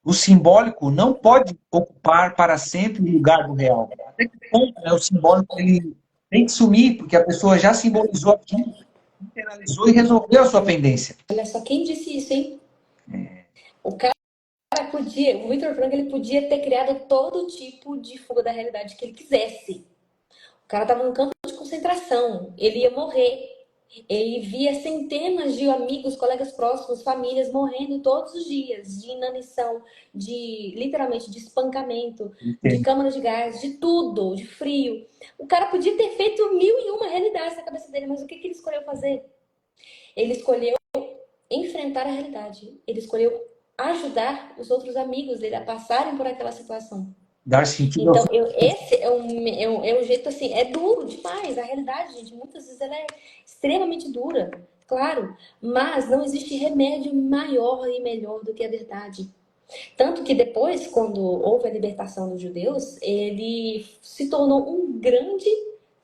O simbólico não pode ocupar para sempre o lugar do real. Até que ponto, né, o simbólico ele tem que sumir, porque a pessoa já simbolizou aquilo, internalizou e resolveu a sua pendência. Olha só quem disse isso, hein? O cara podia, o Victor Frank, ele podia ter criado todo tipo de fuga da realidade que ele quisesse. O cara estava num campo de concentração, ele ia morrer. Ele via centenas de amigos, colegas próximos, famílias morrendo todos os dias, de inanição, de literalmente de espancamento, de Entende? câmara de gás, de tudo, de frio. O cara podia ter feito mil e uma realidades na cabeça dele, mas o que ele escolheu fazer? Ele escolheu enfrentar a realidade. Ele escolheu ajudar os outros amigos dele a passarem por aquela situação. Dar sentido ao Então, esse é um jeito assim, é duro demais. A realidade, gente, muitas vezes ela é extremamente dura, claro, mas não existe remédio maior e melhor do que a verdade. Tanto que depois, quando houve a libertação dos judeus, ele se tornou um grande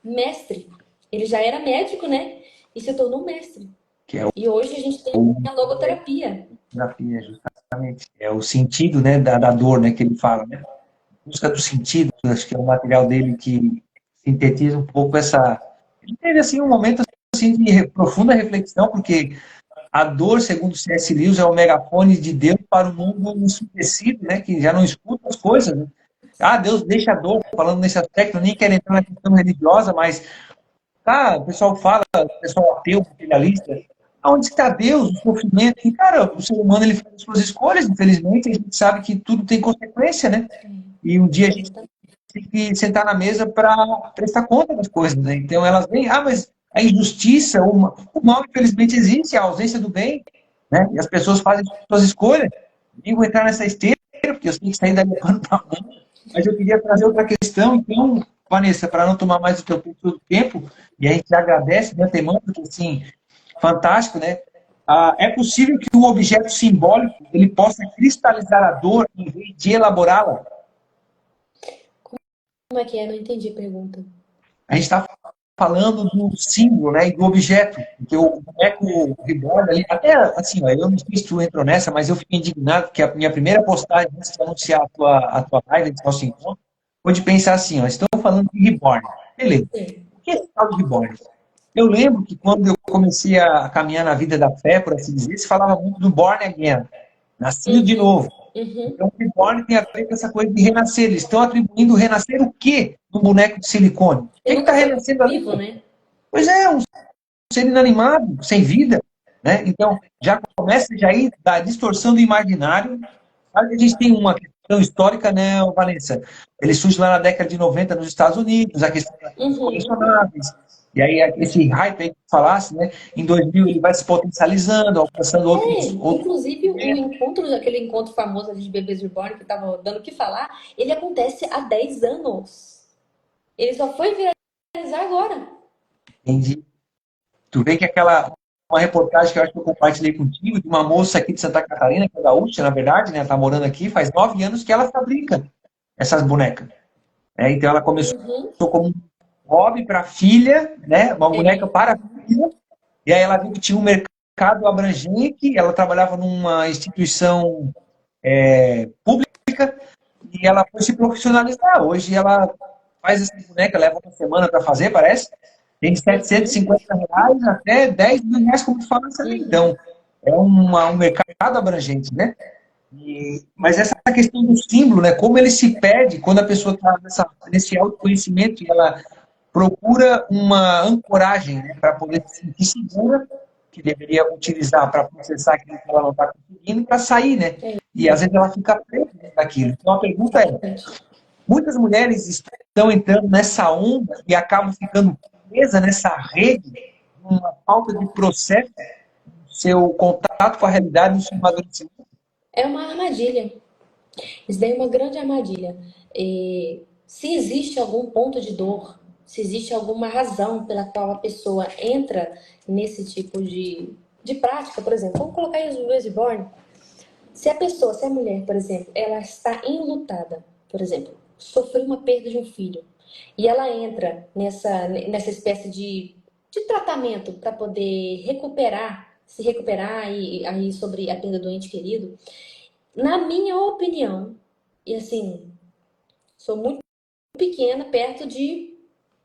mestre. Ele já era médico, né? E se tornou um mestre. que é E hoje a gente tem o a logoterapia. terapia, justamente. É o sentido, né, da dor, né, que ele fala, né? Busca do sentido, acho que é o material dele que sintetiza um pouco essa. Ele teve assim um momento assim de profunda reflexão, porque a dor, segundo C.S. Lewis, é o megafone de Deus para o mundo ensurdecido, né, que já não escuta as coisas. Né? Ah, Deus deixa a dor, falando nesse aspecto, eu nem quero entrar na questão religiosa, mas tá, o pessoal fala, o pessoal ateu, materialista, aonde está Deus, o sofrimento? E, cara, o ser humano ele faz as suas escolhas, infelizmente, a gente sabe que tudo tem consequência, né? E um dia a gente tem que sentar na mesa para prestar conta das coisas, né? Então elas vêm, mas a injustiça, o mal, infelizmente, existe, a ausência do bem, né? E as pessoas fazem suas escolhas. Nem vou entrar nessa esteira, porque eu tenho que sair dali pano para mão, mas eu queria trazer outra questão, então, Vanessa, para não tomar mais o teu tempo, e a gente agradece de antemão, porque, assim, fantástico, né? É possível que um objeto simbólico ele possa cristalizar a dor em vez de elaborá-la? Como é que é? Não entendi a pergunta. A gente está falando do símbolo, né, e do objeto, porque o boneco reborn ali, até assim, ó, eu não sei se tu entrou nessa, mas eu fiquei indignado que a minha primeira postagem antes de anunciar a tua live, de nosso encontro, foi de pensar assim, ó, estão falando de reborn. Beleza. Sim. O que é esse tal de reborn? Eu lembro que quando eu comecei a caminhar na vida da fé, por assim dizer, se falava muito do born again, nascido de Uhum. novo. Uhum. Então, o reborn tem a ver com essa coisa de renascer. Eles estão atribuindo renascer o quê no boneco de silicone? O que Ele está nunca foi renascendo ali? vivo, né? Pois é, um ser inanimado, sem vida. Né? Então, já começa já aí da distorção do imaginário. Claro que a gente tem uma questão histórica, né, Vanessa? Ele surge lá na década de 90 nos Estados Unidos, a questão dos Uhum. colecionáveis. E aí, esse hype aí que falasse, né? Em 2000 ele vai se potencializando, alcançando outros. Inclusive, aquele encontro famoso de bebês reborn que tava dando o que falar, ele acontece há 10 anos. Ele só foi viralizar agora. Entendi. Tu vê que uma reportagem que eu acho que eu compartilhei contigo, de uma moça aqui de Santa Catarina, que é gaúcha, na verdade, né? Tá morando aqui, faz 9 anos que ela fabrica essas bonecas. Né? Então ela começou Uhum. como um hobby para a filha, né? Uma boneca É. para a filha, e aí ela viu que tinha um mercado abrangente, ela trabalhava numa instituição pública, e ela foi se profissionalizar. Hoje ela faz essa boneca, leva uma semana para fazer, parece. Tem de Uhum. R$ 750 até R$ 10.000, como tu fala também. Uhum. Então, é um mercado abrangente, né? Mas essa questão do símbolo, né? Como ele se perde quando a pessoa está nesse autoconhecimento e ela procura uma ancoragem, né, para poder se sentir segura, que deveria utilizar para processar aquilo que ela não está conseguindo, para sair, né? É, E às vezes ela fica presa naquilo. Então a pergunta é: exatamente. muitas mulheres estão entrando nessa onda e acabam ficando presas nessa rede, uma falta de processo, seu contato com a realidade, no seu amadurecimento. É uma armadilha. Isso daí é uma grande armadilha. E se existe algum ponto de dor, se existe alguma razão pela qual a pessoa entra nesse tipo de prática, por exemplo, vamos colocar aí os bebês reborn. Se a mulher, por exemplo, ela está enlutada, por exemplo, sofreu uma perda de um filho, e ela entra nessa espécie de de tratamento para poder recuperar, se recuperar e aí sobre a perda do ente querido, na minha opinião, e assim, sou muito pequena perto de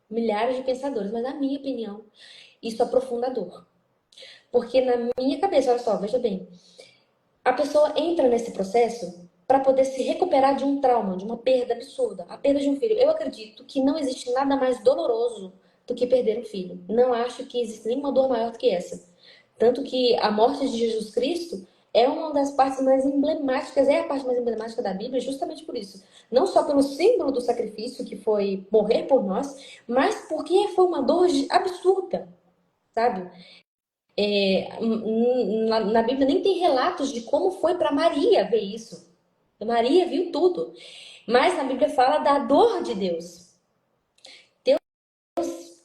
milhares de pensadores, mas na minha opinião, isso aprofunda a dor. Porque na minha cabeça, olha só, veja bem, a pessoa entra nesse processo para poder se recuperar de um trauma, de uma perda absurda, a perda de um filho. Eu acredito que não existe nada mais doloroso do que perder um filho. Não acho que existe nenhuma dor maior do que essa. Tanto que a morte de Jesus Cristo é uma das partes mais emblemáticas, é a parte mais emblemática da Bíblia, justamente por isso. Não só pelo símbolo do sacrifício, que foi morrer por nós, mas porque foi uma dor absurda, sabe? Na Bíblia nem tem relatos de como foi para Maria ver isso. Maria viu tudo. Mas na Bíblia fala da dor de Deus.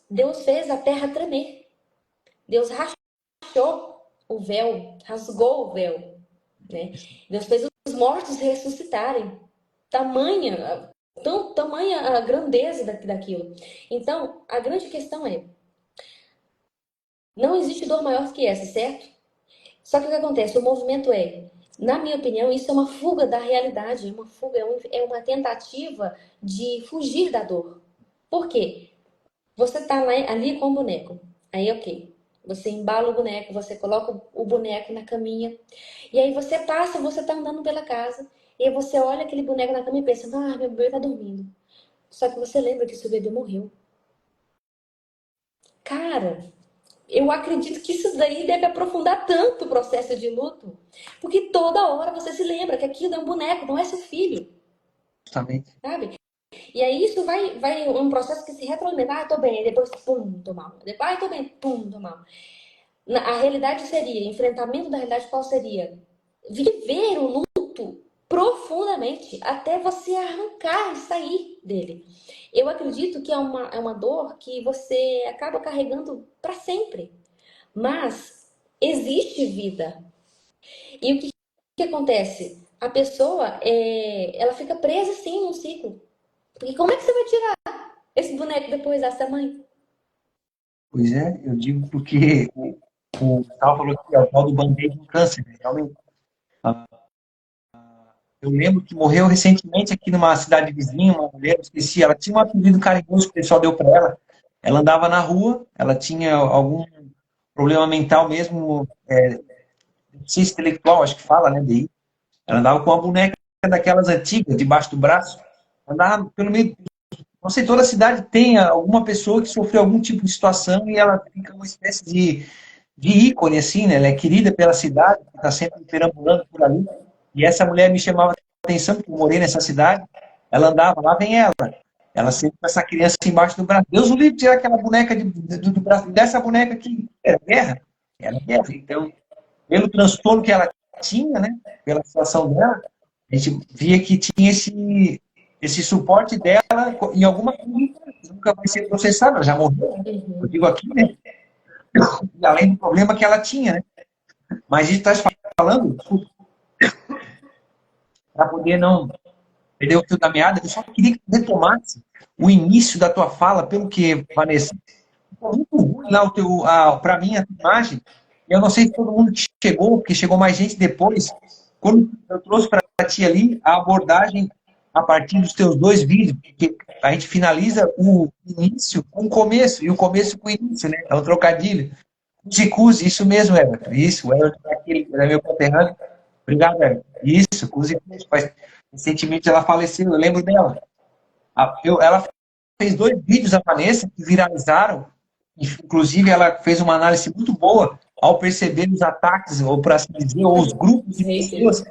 Deus fez a terra tremer. Deus rachou o véu, rasgou o véu. Né? Deus fez os mortos ressuscitarem. Tamanha a grandeza daquilo. Então, a grande questão é, não existe dor maior que essa, certo? Só que o que acontece? O movimento na minha opinião, isso é uma fuga da realidade, é uma fuga, é uma tentativa de fugir da dor. Por quê? Você tá ali com o boneco, aí ok. Você embala o boneco, você coloca o boneco na caminha, e aí você tá andando pela casa, e aí você olha aquele boneco na cama e pensa, ah, meu bebê tá dormindo. Só que você lembra que seu bebê morreu. Cara, eu acredito que isso daí deve aprofundar tanto o processo de luto. Porque toda hora você se lembra que aquilo é um boneco, não é seu filho. Justamente. Sabe? E aí isso vai um processo que se retroalimenta. Ah, tô bem. Aí depois, pum, tô mal. Depois, ah, tô bem, pum, tô mal. A realidade seria, enfrentamento da realidade qual seria? Viver o luto profundamente até você arrancar e sair dele. Eu acredito que é uma dor que você acaba carregando para sempre. Mas existe vida. E o que acontece? A pessoa, ela fica presa sim num ciclo. Porque como é que você vai tirar esse boneco depois dessa mãe? Pois é, eu digo porque o Tal falou que é o tal do band-aid no câncer, né? Realmente. Ah, eu lembro que morreu recentemente aqui numa cidade vizinha, uma mulher, eu esqueci, ela tinha um apelido carinhoso que o pessoal deu para ela. Ela andava na rua, ela tinha algum problema mental mesmo, deficiência intelectual, acho que fala, né, daí. Ela andava com uma boneca daquelas antigas, debaixo do braço, andava pelo meio. Não sei, toda cidade tem alguma pessoa que sofreu algum tipo de situação e ela fica uma espécie de ícone, assim, né? Ela é querida pela cidade, está sempre perambulando por ali. E essa mulher me chamava a atenção, porque eu morei nessa cidade. Ela andava, lá vem ela. Ela sempre com essa criança embaixo do braço. Deus o livre tirar aquela boneca do braço. Dessa boneca aqui, era guerra. Era guerra. Então, pelo transtorno que ela tinha, né? Pela situação dela, a gente via que tinha esse suporte dela em alguma coisa nunca vai ser processada, ela já morreu, né? Eu digo aqui, né? Além do problema que ela tinha, né? Mas a gente está falando, para poder não perder o fio da meada, eu só queria que tu retomasse o início da tua fala, pelo que, Vanessa, ficou muito ruim lá para mim a tua imagem. Eu não sei se todo mundo que chegou, porque chegou mais gente depois. Quando eu trouxe para ti ali a abordagem a partir dos teus dois vídeos, porque a gente finaliza o início com o começo, e o começo com o início, né? É um trocadilho. Cusi, isso mesmo, Everton. Isso, o Everton é aquele que é meu conterrâneo. Obrigado, Everton. Isso, Cusi. Recentemente ela faleceu, eu lembro dela. Ela fez dois vídeos, a Vanessa, que viralizaram. Inclusive, ela fez uma análise muito boa ao perceber os ataques, ou para assim dizer, ou os grupos de pessoas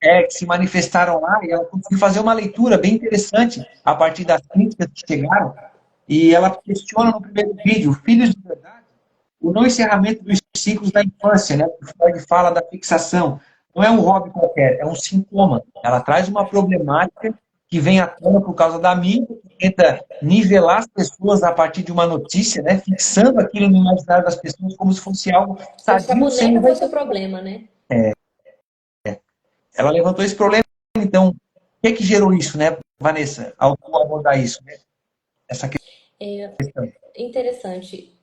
que se manifestaram lá, e ela conseguiu fazer uma leitura bem interessante a partir das críticas que chegaram. E ela questiona no primeiro vídeo, filhos de verdade, o não encerramento dos ciclos da infância, né? O Freud fala da fixação. Não é um hobby qualquer, é um sintoma. Ela traz uma problemática que vem à tona por causa da mídia, que tenta nivelar as pessoas a partir de uma notícia, né? Fixando aquilo no imaginário das pessoas como se fosse algo Como se a sadio, sem boneca fosse o problema, né? Ela levantou esse problema, então, o que é que gerou isso, né, Vanessa, ao tu abordar isso, né? Essa questão. Interessante.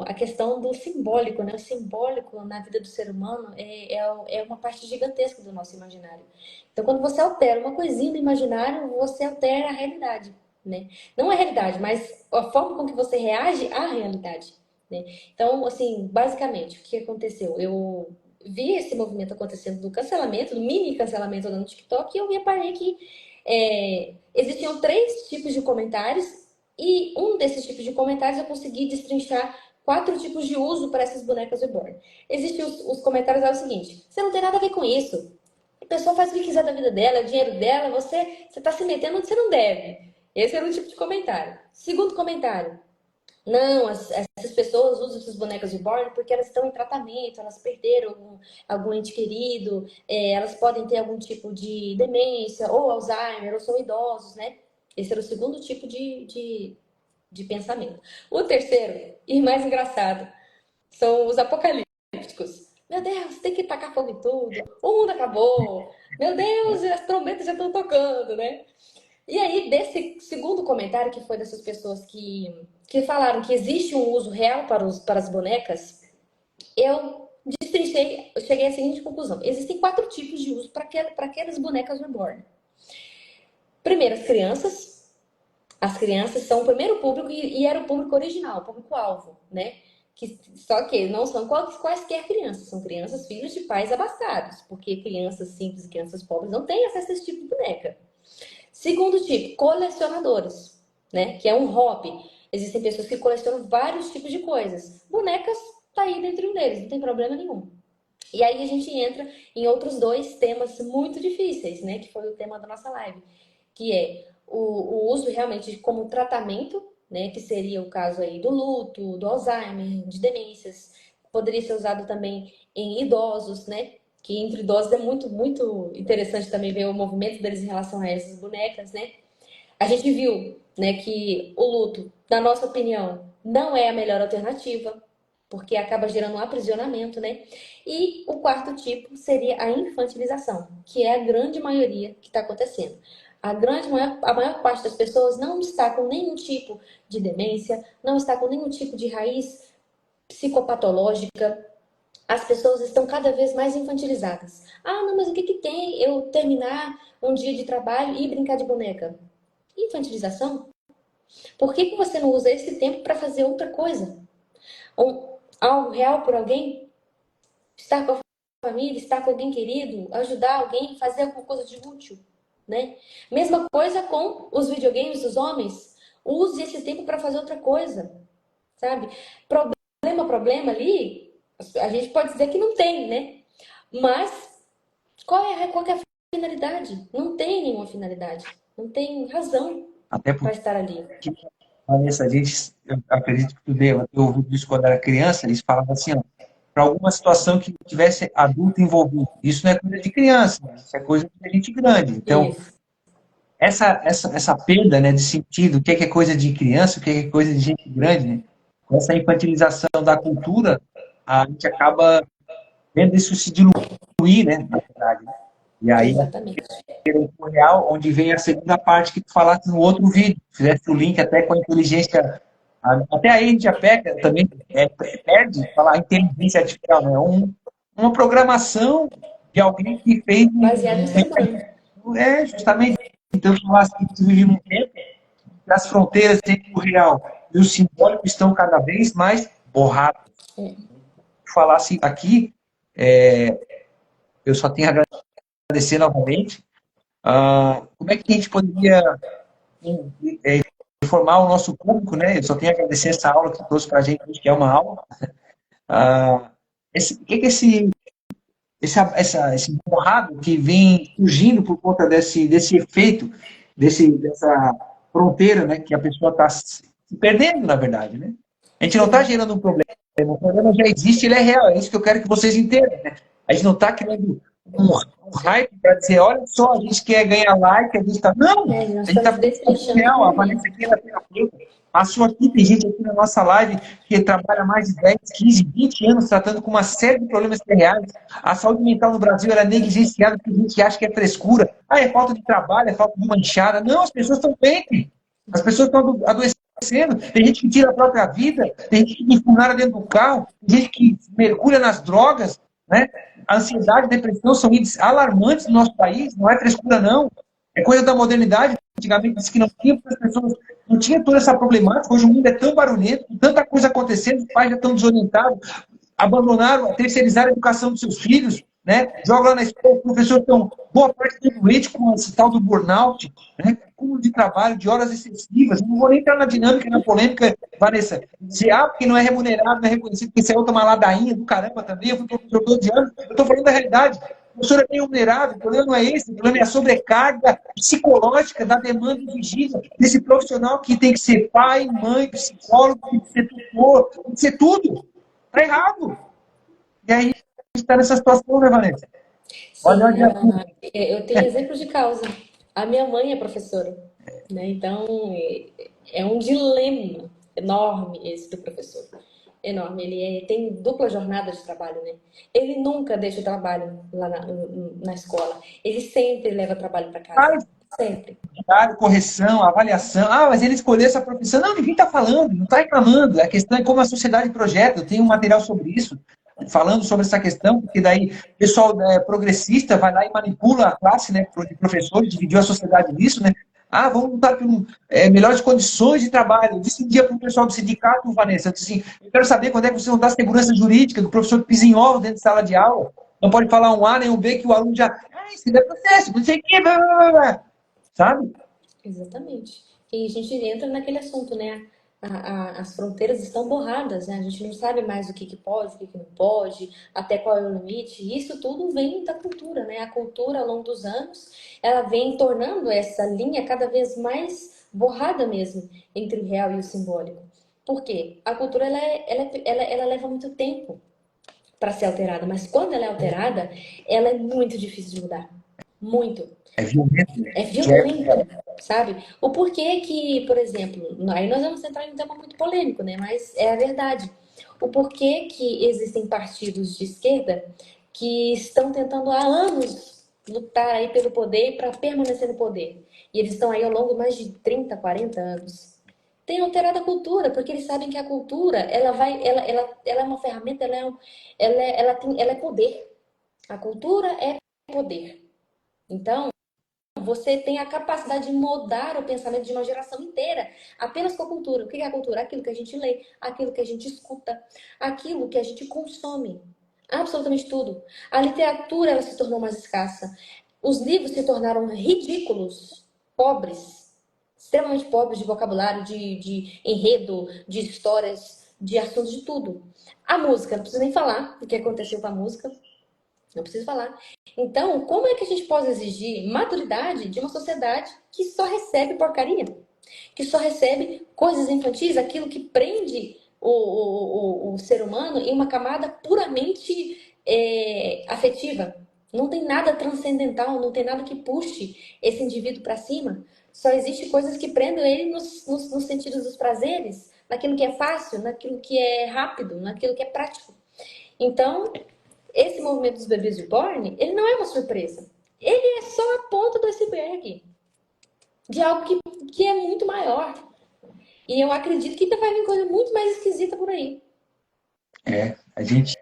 a questão do simbólico, né? O simbólico na vida do ser humano é uma parte gigantesca do nosso imaginário. Então, quando você altera uma coisinha do imaginário, você altera a realidade, né? Não a realidade, mas a forma com que você reage à realidade, né? Então, assim, basicamente, o que aconteceu? Eu vi esse movimento acontecendo do cancelamento, do mini cancelamento no TikTok, e eu reparei que existiam 3 tipos de comentários, e um desses tipos de comentários eu consegui destrinchar 4 tipos de uso para essas bonecas reborn. Existiam os comentários, era o seguinte: você não tem nada a ver com isso. A pessoa faz o que quiser da vida dela, é o dinheiro dela, você está se metendo onde você não deve. Esse era um tipo de comentário. Segundo comentário: não, essas pessoas usam essas bonecas reborn porque elas estão em tratamento, elas perderam algum ente querido, elas podem ter algum tipo de demência, ou Alzheimer, ou são idosos, né? Esse era o segundo tipo de pensamento. O terceiro, e mais engraçado, são os apocalípticos. Meu Deus, tem que tacar fogo em tudo. O mundo acabou. Meu Deus, as trombetas já estão tocando, né? E aí, desse segundo comentário, que foi dessas pessoas que falaram que existe um uso real para as bonecas, eu destrinchei, eu cheguei à seguinte conclusão: existem 4 tipos de uso para aquelas bonecas reborn. Primeiro, as crianças. As crianças são o primeiro público e era o público original, o público-alvo, né? Só que não são quaisquer crianças, são crianças filhos de pais abastados, porque crianças simples e crianças pobres não têm acesso a esse tipo de boneca. Segundo tipo, colecionadores, né? Que é um hobby. Existem pessoas que colecionam vários tipos de coisas. Bonecas tá aí dentro um deles, não tem problema nenhum. E aí a gente entra em outros 2 temas muito difíceis, né? Que foi o tema da nossa live, que é o uso realmente como tratamento, né? Que seria o caso aí do luto, do Alzheimer, de demências. Poderia ser usado também em idosos, né? Que entre idosos é muito, muito interessante também ver o movimento deles em relação a essas bonecas, né? A gente viu, né, que o luto, na nossa opinião, não é a melhor alternativa, porque acaba gerando um aprisionamento, né? E o 4 tipo seria a infantilização, que é a grande maioria que está acontecendo. A maior parte das pessoas não está com nenhum tipo de demência, não está com nenhum tipo de raiz psicopatológica. As pessoas estão cada vez mais infantilizadas. Ah, não, mas o que que tem eu terminar um dia de trabalho e brincar de boneca? Infantilização? Por que que você não usa esse tempo para fazer outra coisa? Algo real por alguém? Estar com a família, estar com alguém querido, ajudar alguém, fazer alguma coisa de útil, né? Mesma coisa com os videogames dos homens. Use esse tempo para fazer outra coisa, sabe? Problema ali, a gente pode dizer que não tem, né? Mas qual é a finalidade? Não tem nenhuma finalidade. Não tem razão Até para porque, estar ali. Vanessa, eu acredito que tu deva ter ouvido isso quando era criança, eles falavam assim, ó, para alguma situação que tivesse adulto envolvido. Isso não é coisa de criança, né? Isso é coisa de gente grande. Então, Isso. essa perda, né, de sentido, o que é coisa de criança, o que é coisa de gente grande, né? Com essa infantilização da cultura, a gente acaba vendo isso se diluir, né, na verdade. E aí, Exatamente. tempo real, onde vem a segunda parte que tu falaste no outro vídeo, fizeste o link até com a inteligência, até aí a gente já pega também, perde falar inteligência artificial, né? Uma programação de alguém que fez Baseado em ser humano. justamente, então falar assim, que vive num tempo que as fronteiras entre o real e o simbólico estão cada vez mais borradas. Falar assim aqui, eu só tenho a agradecer novamente. Como é que a gente poderia informar o nosso público, né? Eu só tenho a agradecer essa aula que trouxe para a gente, que é uma aula. O que é esse borrado que vem surgindo por conta desse efeito, dessa fronteira, né? Que a pessoa está se perdendo, na verdade, né? A gente não está Sim. gerando um problema. O problema já existe, ele é real. É isso que eu quero que vocês entendam, né? A gente não está criando um hype para dizer, olha só, a gente quer ganhar like, a gente está. Não! Nós A gente está estamos falando de destrinchando o real. A movimento. Vanessa aqui ela é terapeuta. Passou aqui, tem gente aqui na nossa live que trabalha mais de 10, 15, 20 anos tratando com uma série de problemas reais. A saúde mental no Brasil era negligenciada porque a gente acha que é frescura. Ah, é falta de trabalho, é falta de manchada. Não, as pessoas estão bem. As pessoas estão adoecendo acontecendo. Tem gente que tira a própria vida, tem gente que enfurnada dentro do carro, tem gente que mergulha nas drogas, né? A ansiedade e a depressão são índices alarmantes no nosso país, não é frescura, não. É coisa da modernidade. Antigamente disse que não tinha, porque as pessoas não tinham toda essa problemática. Hoje o mundo é tão barulhento, com tanta coisa acontecendo, os pais já estão desorientados, abandonaram, terceirizaram a educação dos seus filhos, né? Joga lá na escola, o professor tão boa parte do doente com esse tal do burnout, né? Cúmulo de trabalho, de horas excessivas. Não vou nem entrar na dinâmica, na polêmica, Vanessa. Se porque não é remunerado, não é reconhecido, porque isso é outra ladainha do caramba também. Eu fui professor 12 anos, eu estou falando da realidade. O professor é bem remunerado, o problema não é esse, o problema é a sobrecarga psicológica da demanda exigida desse profissional que tem que ser pai, mãe, psicólogo, tem que ser tutor, tem que ser tudo. Está errado. E aí a gente está nessa situação, né, Vanessa? Olha Sim, onde é. eu tenho exemplos de causa. A minha mãe é professora, né? Então é um dilema enorme esse do professor. Enorme. Tem dupla jornada de trabalho, né? Ele nunca deixa o trabalho lá na escola. Ele sempre leva trabalho para casa. Sempre. Correção, avaliação. Ah, mas ele escolheu essa profissão. Não, ninguém está falando, não está reclamando. A questão é como a sociedade projeta. Eu tenho um material sobre isso, falando sobre essa questão, porque daí o pessoal progressista vai lá e manipula a classe, né, de professores, dividiu a sociedade nisso, né? Ah, vamos lutar por melhores condições de trabalho. Eu disse um dia para o pessoal do sindicato, Vanessa, eu disse assim, eu quero saber quando é que vocês vão dar segurança jurídica do professor pisa em ovo dentro de sala de aula. Não pode falar um A nem um B que o aluno já... Ah, isso não é processo, não sei o quê, blá, blá, blá, blá. Sabe? Exatamente. E a gente entra naquele assunto, né? As fronteiras estão borradas, né? A gente não sabe mais o que que pode, o que que não pode, até qual é o limite. E isso tudo vem da cultura, né? A cultura, ao longo dos anos, ela vem tornando essa linha cada vez mais borrada mesmo entre o real e o simbólico. Por quê? A cultura, ela leva muito tempo para ser alterada, mas quando ela é alterada, ela é muito difícil de mudar. Muito. É violento, né? É violento, sabe? O porquê que, por exemplo, aí nós vamos entrar em um tema muito polêmico, né? Mas é a verdade. O porquê que existem partidos de esquerda que estão tentando há anos lutar aí pelo poder para permanecer no poder. E eles estão aí ao longo de mais de 30, 40 anos. Tem alterado a cultura, porque eles sabem que a cultura, ela é uma ferramenta, ela é poder. A cultura é poder. Então, você tem a capacidade de mudar o pensamento de uma geração inteira apenas com a cultura. O que é a cultura? Aquilo que a gente lê, aquilo que a gente escuta, aquilo que a gente consome. Absolutamente tudo. A literatura ela se tornou mais escassa. Os livros se tornaram ridículos, pobres, extremamente pobres de vocabulário, de enredo, de histórias, de assuntos, de tudo. A música, não preciso nem falar o que aconteceu com a música. Não preciso falar. Então, como é que a gente pode exigir maturidade de uma sociedade que só recebe porcaria? Que só recebe coisas infantis, aquilo que prende o ser humano em uma camada puramente afetiva. Não tem nada transcendental, não tem nada que puxe esse indivíduo para cima. Só existe coisas que prendem ele nos sentidos dos prazeres, naquilo que é fácil, naquilo que é rápido, naquilo que é prático. Então, esse movimento dos bebês reborn, ele não é uma surpresa. Ele é só a ponta do iceberg de algo que é muito maior. E eu acredito que ainda vai vir coisa muito mais esquisita por aí. A gente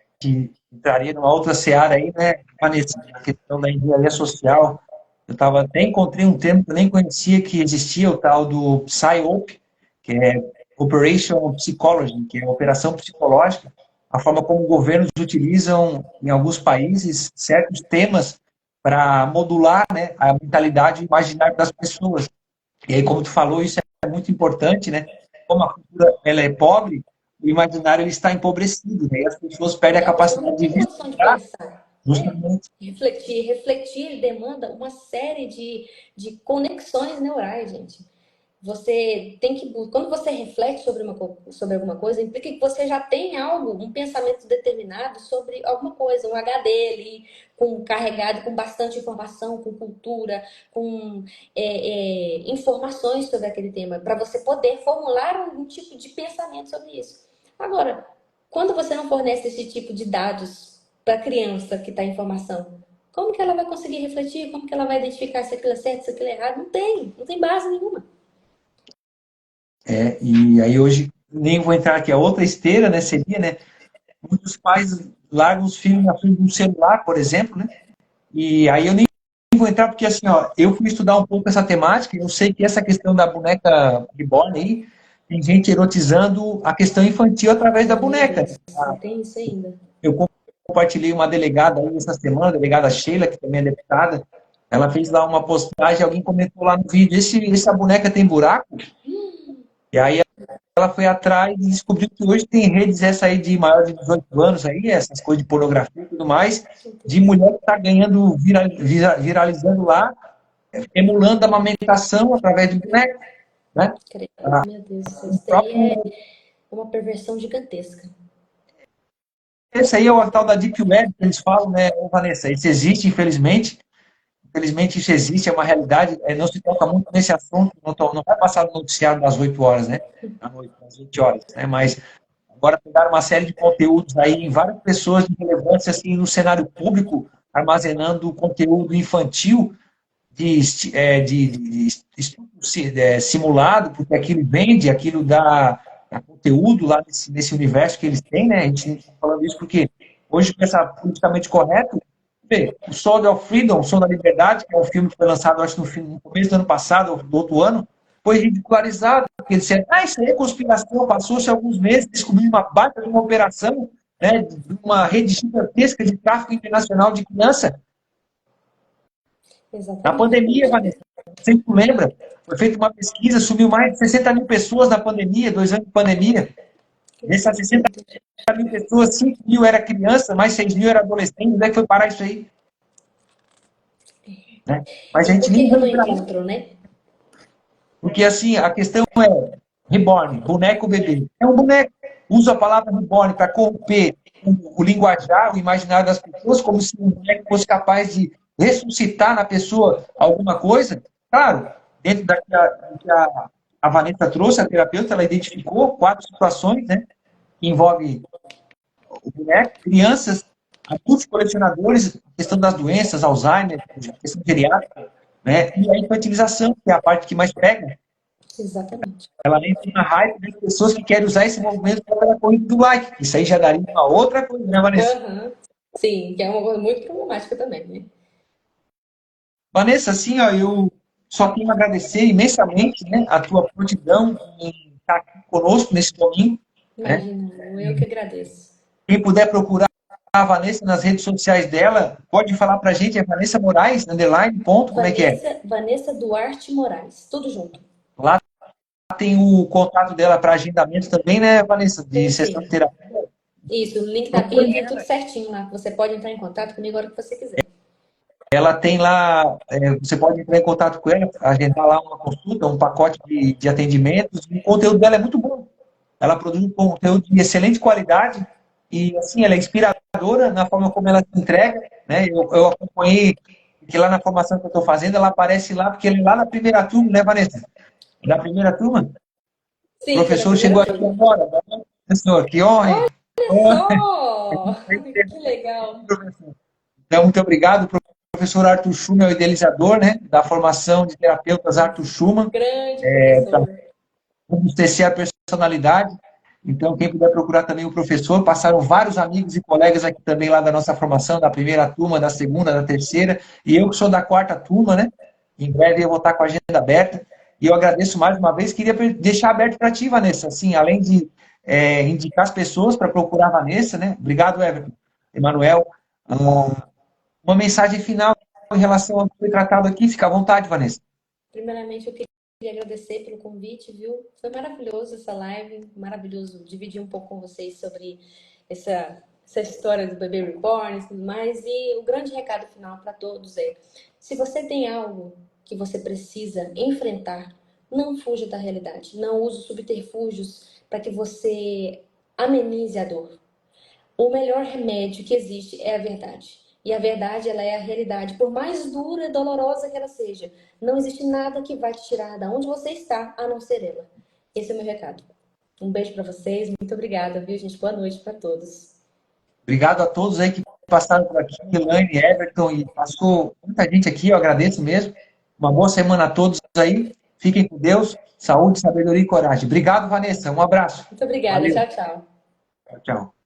entraria numa outra seara aí, né, Vanessa, a questão da engenharia social. Eu até encontrei um termo que eu nem conhecia que existia, o tal do PsyOp, que é Operation Psychology, que é operação psicológica, a forma como governos utilizam, em alguns países, certos temas para modular, né, a mentalidade imaginária das pessoas. E aí, como tu falou, isso é muito importante, né? Como a cultura ela é pobre, o imaginário ele está empobrecido, né? E as pessoas perdem a E a pessoa capacidade não de tem condição de vislumbrar pensar. justamente. Refletir demanda uma série de conexões neurais, gente. Você tem que, quando você reflete sobre alguma coisa, implica que você já tem algo, um pensamento determinado sobre alguma coisa, um HD ali, carregado com bastante informação, com cultura, com informações sobre aquele tema, para você poder formular algum tipo de pensamento sobre isso. Agora, quando você não fornece esse tipo de dados para a criança que está em formação, como que ela vai conseguir refletir? Como que ela vai identificar se aquilo é certo, se aquilo é errado? Não tem base nenhuma. E aí hoje, nem vou entrar aqui, a outra esteira, né, seria, né, muitos pais largam os filhos na frente do celular, por exemplo, né, e aí eu nem vou entrar porque, assim, ó, eu fui estudar um pouco essa temática e eu sei que essa questão da boneca reborn aí, tem gente erotizando a questão infantil através da Meu boneca. Deus, tem isso ainda. Eu compartilhei uma delegada aí essa semana, a delegada Sheila, que também é deputada, ela fez lá uma postagem, alguém comentou lá no vídeo, essa boneca tem buraco? E aí ela foi atrás e descobriu que hoje tem redes essa aí de maior de 18 anos aí, essas coisas de pornografia e tudo mais, de mulher que está ganhando, viralizando lá, emulando a amamentação através do boneco, né? Meu Deus, O isso daí próprio, é uma perversão gigantesca. esse aí é o tal da Deep Web que eles falam, né, Vanessa? Isso existe, infelizmente. Infelizmente isso existe, é uma realidade. Não se toca muito nesse assunto, não vai passar no noticiário das 8 horas, né? À noite, às 20 horas, né? Mas agora pegaram uma série de conteúdos aí, em várias pessoas de relevância assim, no cenário público, armazenando conteúdo infantil de estudo simulado, porque aquilo vende, aquilo dá conteúdo lá nesse universo que eles têm, né? A gente está falando isso porque hoje, com essa politicamente correto, o Sound of Freedom, o Som da Liberdade, que é um filme que foi lançado, acho, no começo do ano passado, ou do outro ano, foi ridicularizado, porque eles disseram, isso aí é conspiração, passou-se alguns meses, descobriu uma baita de uma operação, né, de uma rede gigantesca de tráfico internacional de criança. Na Exatamente. pandemia, Vanessa, você se lembra, foi feita uma pesquisa, sumiu mais de 60 mil pessoas na pandemia, 2 anos de pandemia. Dessas 60 mil pessoas, 5 mil era criança, mais 6 mil era adolescente. Onde é que foi parar isso aí? Né? Mas a E gente por que nem que vai não entrar. encontram, né? Porque, assim, a questão é reborn, boneco bebê. É um boneco. Usa a palavra reborn para corromper o linguajar, o imaginário das pessoas, como se um boneco fosse capaz de ressuscitar na pessoa alguma coisa. Claro, dentro da que a Vanessa trouxe, a terapeuta, ela identificou 4 situações, né? Que envolve o boneco, crianças, adultos colecionadores, a questão das doenças, Alzheimer, a questão geriátrica, né? E a infantilização, que é a parte que mais pega. Exatamente. Ela entra na raiva das pessoas que querem usar esse movimento para a corrida do like. Isso aí já daria uma outra coisa, né, Vanessa? Aham. Sim, que é uma coisa muito problemática também, né? Vanessa, assim, ó, eu só tenho a agradecer imensamente, né, a tua prontidão em estar aqui conosco nesse domingo, né? Imagina, eu que agradeço. Quem puder procurar a Vanessa nas redes sociais dela, pode falar pra gente, é Vanessa Moraes, underline, ponto, como é que é? Vanessa Duarte Moraes, tudo junto. Lá tem o contato dela para agendamento também, né, Vanessa, de Tem sessão de sim. terapia. Isso, o link da bio Procure tem tudo ela. certinho lá. Você pode entrar em contato comigo a hora que você quiser. Ela tem lá, você pode entrar em contato com ela, agendar lá uma consulta, um pacote de atendimentos. O conteúdo dela é muito bom. Ela produz um conteúdo de excelente qualidade e, assim, ela é inspiradora na forma como ela se entrega, né? Eu acompanhei que lá na formação que eu estou fazendo, ela aparece lá, porque ela é lá na primeira turma, né, Vanessa? Na primeira turma, o Sim, tô na professor primeira chegou aqui turma. agora, né? Professor, que honra! Honra. Só! Que legal. Então, muito obrigado, professor Arthur Schumann, é o idealizador, né, da formação de terapeutas Arthur Schumann, Grande para professor. robustecer a personalidade. Então, quem puder procurar também o professor, passaram vários amigos e colegas aqui também lá da nossa formação, da primeira turma, da segunda, da terceira, e eu que sou da quarta turma, né? Em breve eu vou estar com a agenda aberta. E eu agradeço mais uma vez, queria deixar aberto para ti, Vanessa, assim, além de indicar as pessoas para procurar a Vanessa, né? Obrigado, Everton, Emanuel. Uma mensagem final em relação ao que foi tratado aqui, fica à vontade, Vanessa. Primeiramente, eu queria agradecer pelo convite, viu? Foi maravilhoso essa live, maravilhoso dividir um pouco com vocês sobre essa história do bebê reborn e tudo mais. E o grande recado final para todos é: se você tem algo que você precisa enfrentar, não fuja da realidade. Não use subterfúgios para que você amenize a dor. O melhor remédio que existe é a verdade. E a verdade, ela é a realidade. Por mais dura e dolorosa que ela seja, não existe nada que vai te tirar da onde você está, a não ser ela. Esse é o meu recado. Um beijo para vocês. Muito obrigada, viu, gente? Boa noite para todos. Obrigado a todos aí que passaram por aqui, Elaine, Everton, e passou muita gente aqui, eu agradeço mesmo. Uma boa semana a todos aí. Fiquem com Deus, saúde, sabedoria e coragem. Obrigado, Vanessa. Um abraço. Muito obrigada. Valeu. Tchau, tchau. Tchau, tchau.